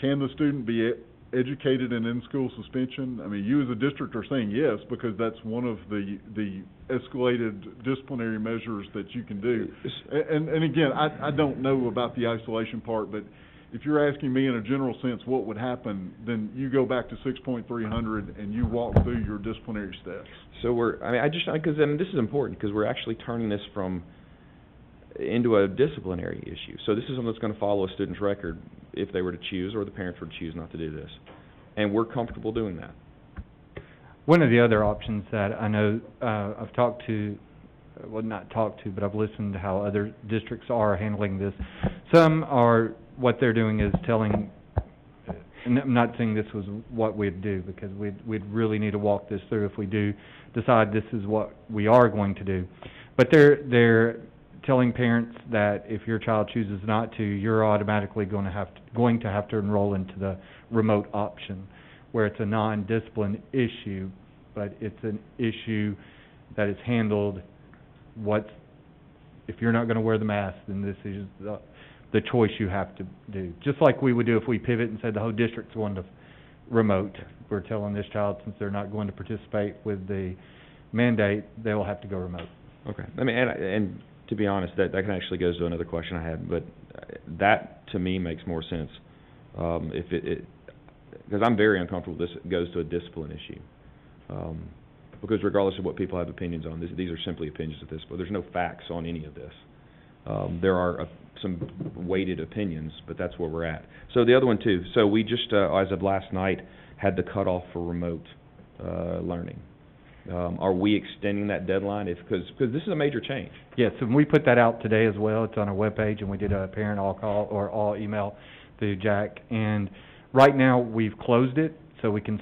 Can the student be educated and in school suspension? I mean, you as a district are saying yes, because that's one of the escalated disciplinary measures that you can do. And again, I don't know about the isolation part, but if you're asking me in a general sense what would happen, then you go back to 6.300 and you walk through your disciplinary steps. So because this is important, because we're actually turning this into a disciplinary issue. So this is something that's going to follow a student's record if they were to choose, or the parents were to choose not to do this. And we're comfortable doing that. One of the other options that I know I've talked to, well, not talked to, but I've listened to how other districts are handling this. Some are, what they're doing is telling, and I'm not saying this was what we'd do, because we'd really need to walk this through if we do decide this is what we are going to do. But they're telling parents that if your child chooses not to, you're automatically going to have to enroll into the remote option, where it's a non-discipline issue, but it's an issue that is handled. If you're not going to wear the mask, then this is the choice you have to do. Just like we would do if we pivot and said the whole district's going to remote. We're telling this child, since they're not going to participate with the mandate, they will have to go remote. Okay. I mean, and to be honest, that kind of actually goes to another question I had, but that to me makes more sense. Because I'm very uncomfortable this goes to a discipline issue. Because regardless of what people have opinions on, these are simply opinions at this point. There's no facts on any of this. There are some weighted opinions, but that's where we're at. So the other one too, so we just, as of last night, had the cutoff for remote learning. Are we extending that deadline? Because this is a major change. Yes, and we put that out today as well. It's on our webpage, and we did a parent all call or all email through Jack. And right now, we've closed it, so we can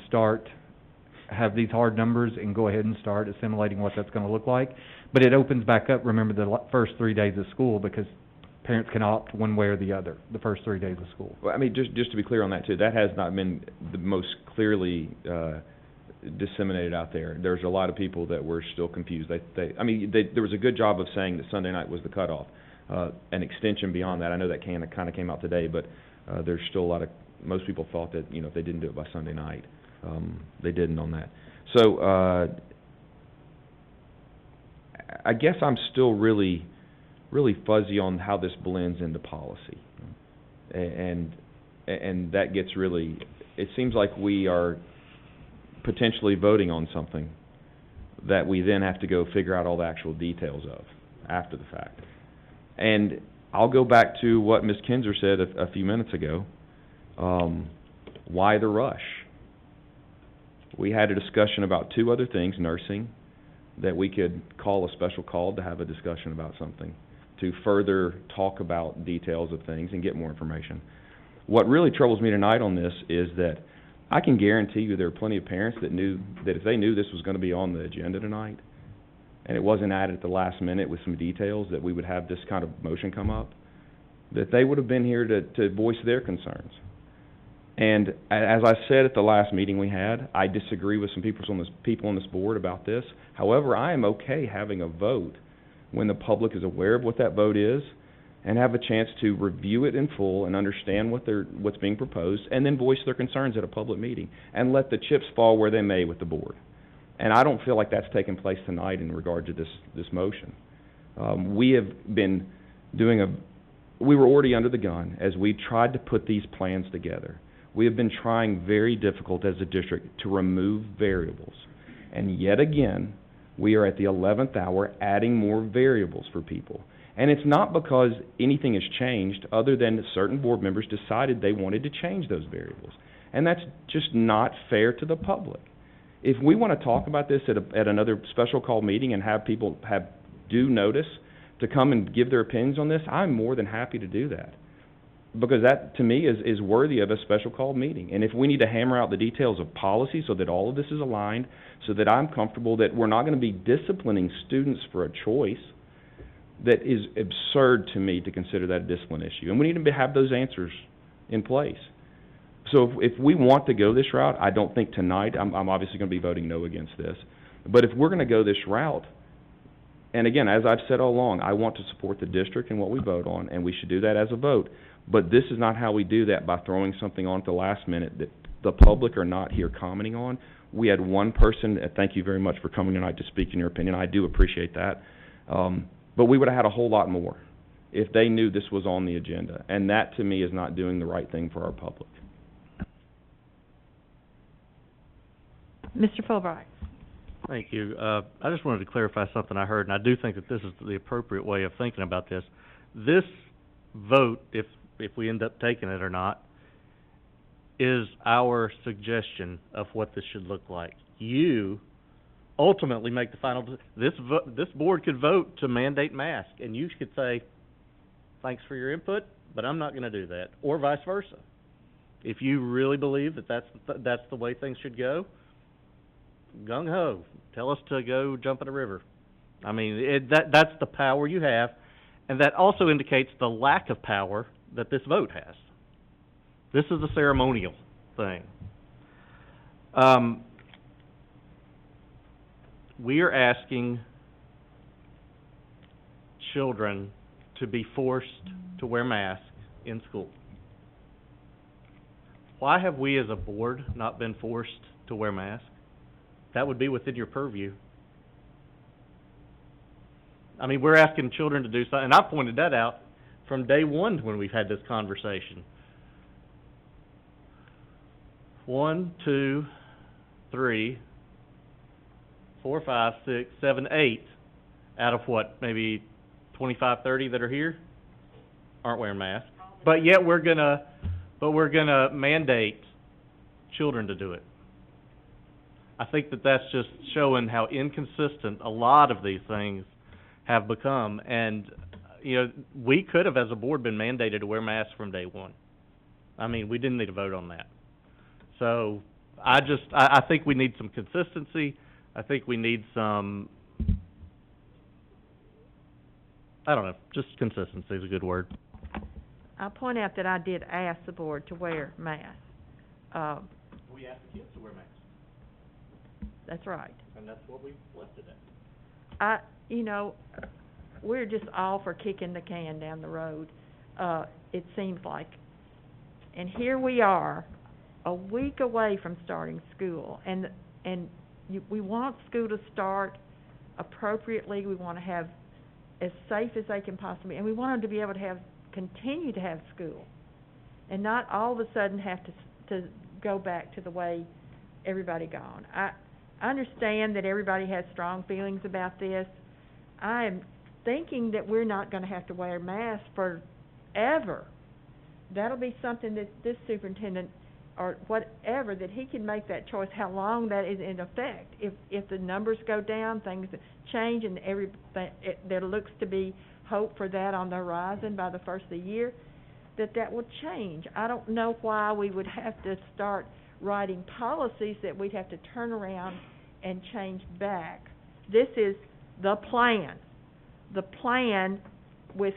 have these hard numbers and go ahead and start assimilating what that's going to look like. But it opens back up, remember, the first 3 days of school, because parents can opt one way or the other, the first 3 days of school. Well, I mean, just to be clear on that too, that has not been the most clearly disseminated out there. There's a lot of people that were still confused. There was a good job of saying that Sunday night was the cutoff. An extension beyond that, I know that kind of came out today, but there's still most people thought that, if they didn't do it by Sunday night, they didn't on that. So, I guess I'm still really fuzzy on how this blends into policy. And that gets really, it seems like we are potentially voting on something that we then have to go figure out all the actual details of after the fact. And I'll go back to what Ms. Kinzer said a few minutes ago. Why the rush? We had a discussion about two other things, nursing, that we could call a special call to have a discussion about something, to further talk about details of things and get more information. What really troubles me tonight on this is that I can guarantee you there are plenty of parents that knew that if they knew this was going to be on the agenda tonight, and it wasn't added at the last minute with some details that we would have this kind of motion come up, that they would have been here to voice their concerns. And as I said at the last meeting we had, I disagree with some people on this board about this. However, I am okay having a vote when the public is aware of what that vote is and have a chance to review it in full and understand what's being proposed, and then voice their concerns at a public meeting and let the chips fall where they may with the board. And I don't feel like that's taken place tonight in regard to this motion. We have been we were already under the gun as we tried to put these plans together. We have been trying very difficult as a district to remove variables. And yet again, we are at the 11th hour adding more variables for people. And it's not because anything has changed other than that certain board members decided they wanted to change those variables. And that's just not fair to the public. If we want to talk about this at another special call meeting and have people have due notice to come and give their opinions on this, I'm more than happy to do that. Because that, to me, is worthy of a special call meeting. And if we need to hammer out the details of policy so that all of this is aligned, so that I'm comfortable that we're not going to be disciplining students for a choice, that is absurd to me to consider that a discipline issue. And we need to have those answers in place. So if we want to go this route, I don't think tonight, I'm obviously going to be voting no against this, but if we're going to go this route, and again, as I've said all along, I want to support the district and what we vote on, and we should do that as a vote, but this is not how we do that, by throwing something on at the last minute that the public are not here commenting on. We had one person, thank you very much for coming tonight to speak in your opinion, I do appreciate that, but we would have had a whole lot more if they knew this was on the agenda, and that to me is not doing the right thing for our public. Mr. Fulbright. Thank you. I just wanted to clarify something I heard, and I do think that this is the appropriate way of thinking about this. This vote, if we end up taking it or not, is our suggestion of what this should look like. You ultimately make the final. This board could vote to mandate masks, and you could say, "Thanks for your input, but I'm not going to do that," or vice versa. If you really believe that that's the way things should go, gung ho, tell us to go jump in a river. I mean, that's the power you have, and that also indicates the lack of power that this vote has. This is a ceremonial thing. We are asking children to be forced to wear masks in school. Why have we as a board not been forced to wear masks? That would be within your purview. I mean, we're asking children to do something, and I pointed that out from day one when we've had this conversation. 1, 2, 3, 4, 5, 6, 7, 8 out of what, maybe 25, 30 that are here aren't wearing masks. But yet we're gonna mandate children to do it. I think that's just showing how inconsistent a lot of these things have become. And, we could have, as a board, been mandated to wear masks from day one. I mean, we didn't need to vote on that. So I think we need some consistency. I think we need some, I don't know, just consistency is a good word. I'll point out that I did ask the board to wear masks. We asked the kids to wear masks. That's right. And that's what we've left it at. We're just all for kicking the can down the road, it seems like. And here we are, a week away from starting school, we want school to start appropriately. We want to have as safe as they can possibly, and we want them to be able to continue to have school, and not all of a sudden have to go back to the way everybody gone. I understand that everybody has strong feelings about this. I am thinking that we're not going to have to wear masks forever. That'll be something that this superintendent, or whatever, that he can make that choice, how long that is in effect. If the numbers go down, things change, and there looks to be hope for that on the horizon by the first of the year, that will change. I don't know why we would have to start writing policies that we'd have to turn around and change back. This is the plan with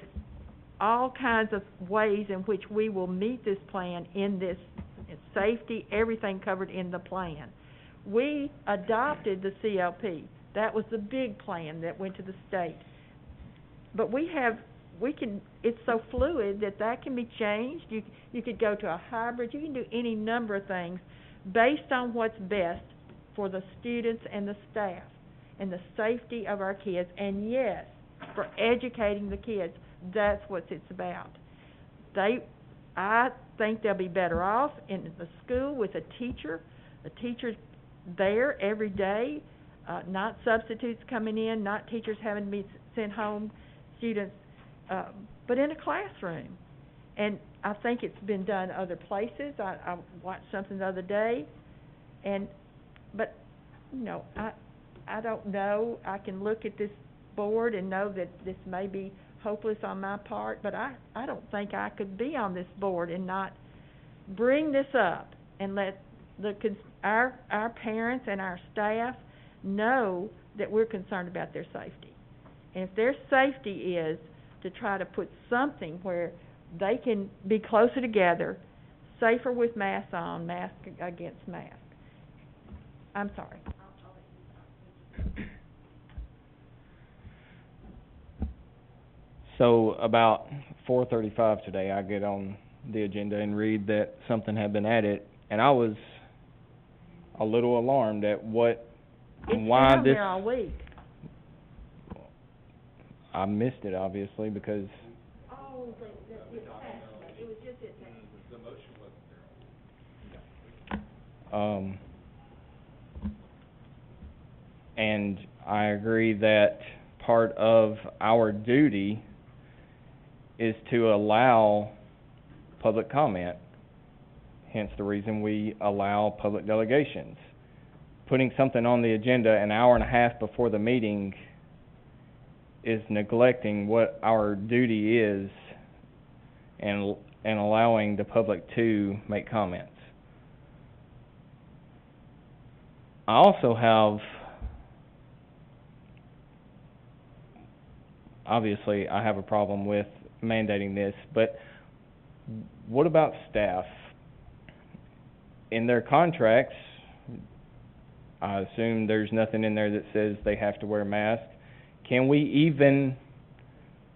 all kinds of ways in which we will meet this plan in this safety, everything covered in the plan. We adopted the CLP. That was the big plan that went to the state. But it's so fluid that can be changed. You could go to a hybrid. You can do any number of things based on what's best for the students and the staff and the safety of our kids. And yes, for educating the kids, that's what it's about. I think they'll be better off in the school with a teacher there every day, not substitutes coming in, not teachers having to be sent home, students, but in a classroom. And I think it's been done other places. I watched something the other day, but I don't know. I can look at this board and know that this may be hopeless on my part, but I don't think I could be on this board and not bring this up and let our parents and our staff know that we're concerned about their safety. And if their safety is to try to put something where they can be closer together, safer with masks on, mask against mask. I'm sorry. So about 4:35 today, I get on the agenda and read that something had been added, and I was a little alarmed at why It's been on there all week. I missed it, obviously, because Oh, the attachment. It was just The motion wasn't there. And I agree that part of our duty is to allow public comment, hence the reason we allow public delegations. Putting something on the agenda an hour and a half before the meeting is neglecting what our duty is and allowing the public to make comments. I also have, obviously, I have a problem with mandating this, but what about staff? In their contracts, I assume there's nothing in there that says they have to wear masks. Can we even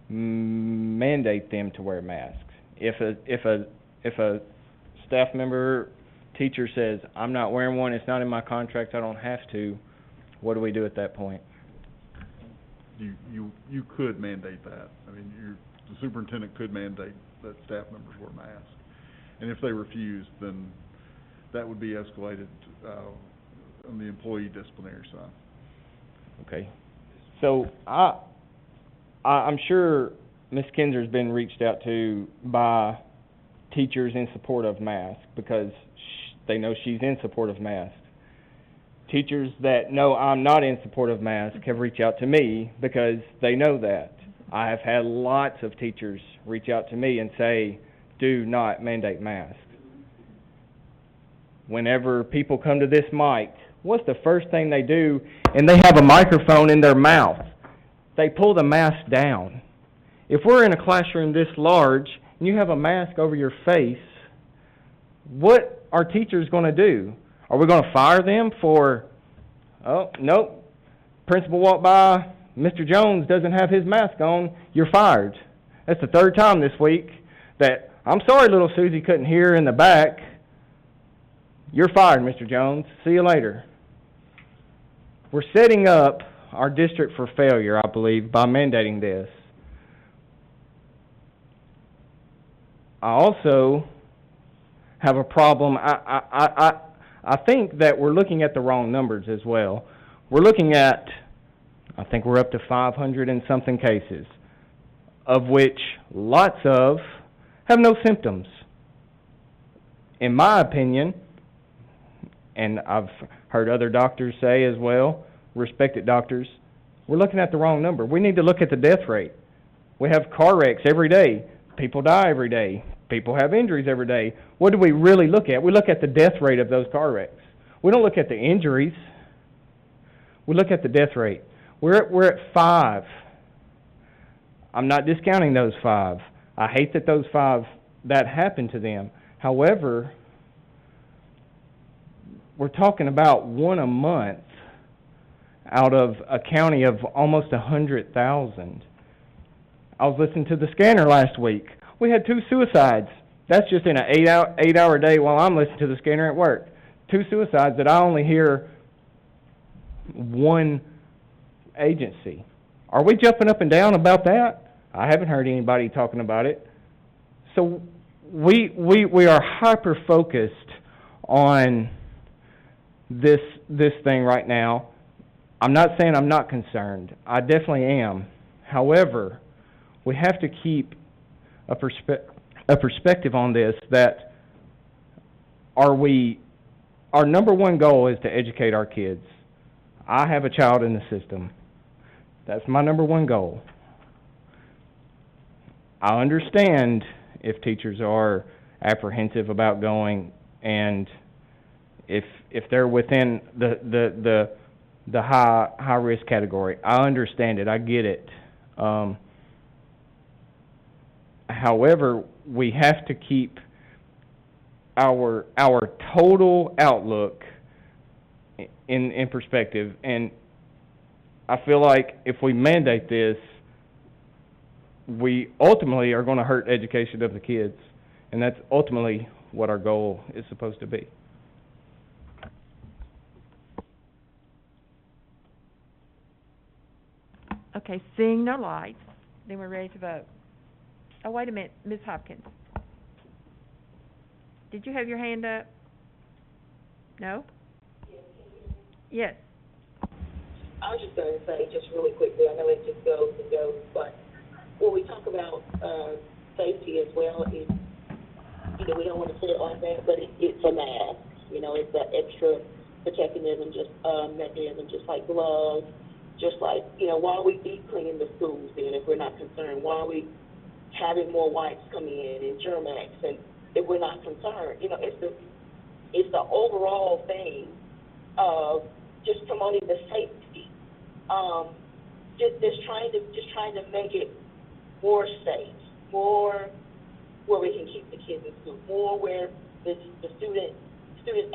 mandate them to wear masks? If a staff member, teacher says, I'm not wearing one, it's not in my contract, I don't have to, what do we do at that point? You could mandate that. I mean, the superintendent could mandate that staff members wear masks. And if they refuse, then that would be escalated on the employee disciplinary side. Okay. So I'm sure Ms. Kinser's been reached out to by teachers in support of masks because they know she's in support of masks. Teachers that know I'm not in support of masks have reached out to me because they know that. I have had lots of teachers reach out to me and say, do not mandate masks. Whenever people come to this mic, what's the first thing they do? And they have a microphone in their mouth. They pull the mask down. If we're in a classroom this large and you have a mask over your face, what are teachers going to do? Are we going to fire them for oh, nope, principal walked by, Mr. Jones doesn't have his mask on, you're fired. That's the third time this week that, I'm sorry little Susie couldn't hear in the back. You're fired, Mr. Jones. See you later. We're setting up our district for failure, I believe, by mandating this. I also have a problem. I think that we're looking at the wrong numbers as well. We're looking at, I think we're up to 500 and something cases, of which lots of have no symptoms. In my opinion, and I've heard other doctors say as well, respected doctors, we're looking at the wrong number. We need to look at the death rate. We have car wrecks every day. People die every day. People have injuries every day. What do we really look at? We look at the death rate of those car wrecks. We don't look at the injuries. We look at the death rate. We're at 5. I'm not discounting those 5. I hate that those 5, that happened to them. However, we're talking about 1 a month out of a county of almost 100,000. I was listening to the scanner last week. We had 2 suicides. That's just in an 8-hour day while I'm listening to the scanner at work. 2 suicides that I only hear one agency. Are we jumping up and down about that? I haven't heard anybody talking about it. So we are hyper focused on this thing right now. I'm not saying I'm not concerned. I definitely am. However, we have to keep a perspective on this, that our number one goal is to educate our kids. I have a child in the system. That's my number one goal. I understand if teachers are apprehensive about going, and if they're within the high risk category. I understand it. I get it. However, we have to keep our total outlook in perspective, and I feel like if we mandate this, we ultimately are going to hurt education of the kids, and that's ultimately what our goal is supposed to be. Okay, seeing no lights, then we're ready to vote. Oh, wait a minute, Ms. Hopkins. Did you have your hand up? No? Yes. I was just going to say, just really quickly, I know it just goes and goes, but when we talk about safety as well, we don't want to say it like that, but it's a mask. It's that extra protectionism, mechanism, just like gloves, just like, why are we deep cleaning the schools then if we're not concerned? Why are we having more wipes come in and Germ-X, and if we're not concerned? It's the overall thing of just promoting the safety, just trying to make it more safe, more where we can keep the kids in school, more where the student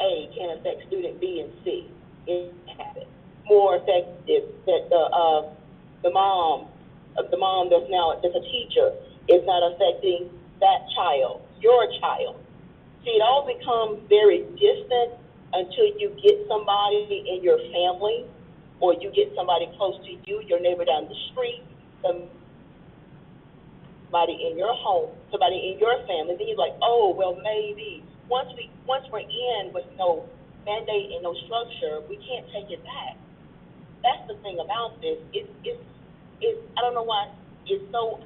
A can affect student B and C in habit, more effective that the mom that's a teacher is not affecting that child, your child. See, it all becomes very distant until you get somebody in your family, or you get somebody close to you, your neighbor down the street, somebody in your home, somebody in your family. Then you're like, oh, well, maybe. Once we're in with no mandate and no structure, we can't take it back. That's the thing about this. It's I don't know why it's so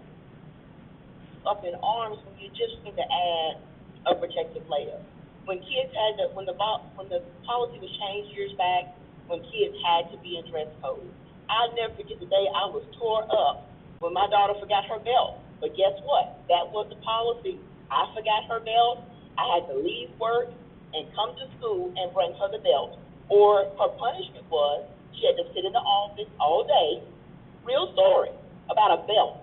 up in arms when you just need to add a protective layer. When the policy was changed years back, when kids had to be in dress code, I'll never forget the day I was tore up when my daughter forgot her belt. But guess what? That was the policy. I forgot her belt. I had to leave work and come to school and bring her the belt. Or her punishment was she had to sit in the office all day. Real story about a belt.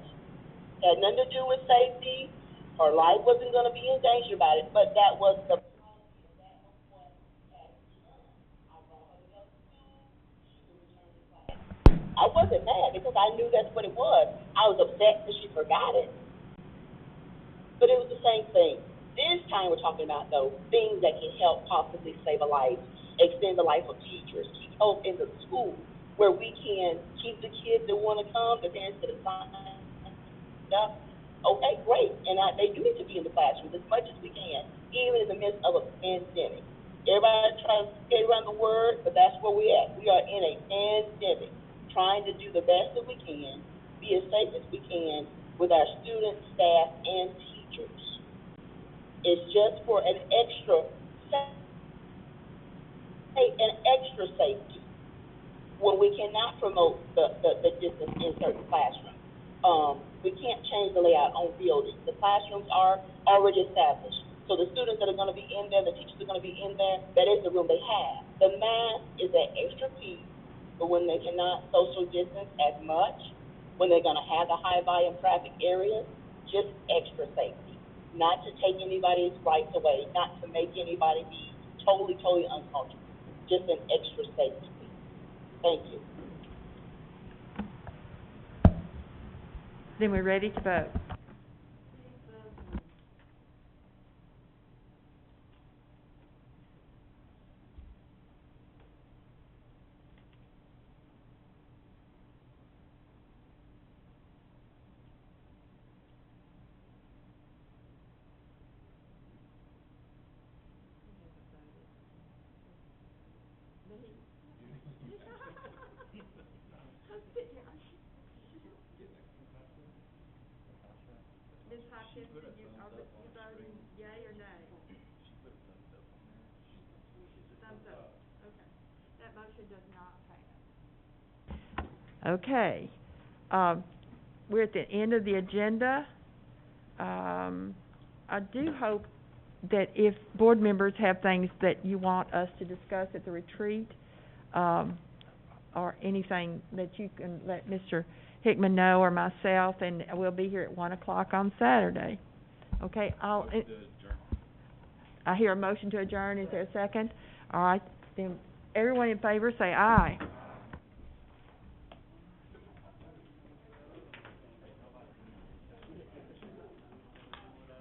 Had nothing to do with safety. Her life wasn't going to be in danger about it, but that was the I wasn't mad because I knew that's what it was. I was upset because she forgot it. But it was the same thing. This time we're talking about, though, things that can help possibly save a life, extend the life of teachers, keep hope in the school, where we can keep the kids that want to come, the parents that are signed up. Okay, great. And they do need to be in the classrooms as much as we can, even in the midst of a pandemic. Everybody tries to skate around the word, but that's where we're at. We are in a pandemic, trying to do the best that we can, be as safe as we can with our students, staff, and teachers. It's just for an extra safety when we cannot promote the distance in certain classrooms. We can't change the layout on buildings. The classrooms are already established. So the students that are going to be in there, the teachers are going to be in there, that is the room they have. The mask is that extra piece for when they cannot social distance as much, when they're going to have the high volume traffic areas, just extra safety. Not to take anybody's rights away, not to make anybody be totally uncomfortable. Just an extra safety piece. Thank you. Then we're ready to vote. Ms. Hopkins, are you voting yea or nay? Thumbs up, okay. That motion does not pass. Okay. We're at the end of the agenda. I do hope that if board members have things that you want us to discuss at the retreat, or anything that you can let Mr. Hickman know or myself, and we'll be here at 1 o'clock on Saturday. Okay, I hear a motion to adjourn. Is there a second? All right, then everyone in favor say aye.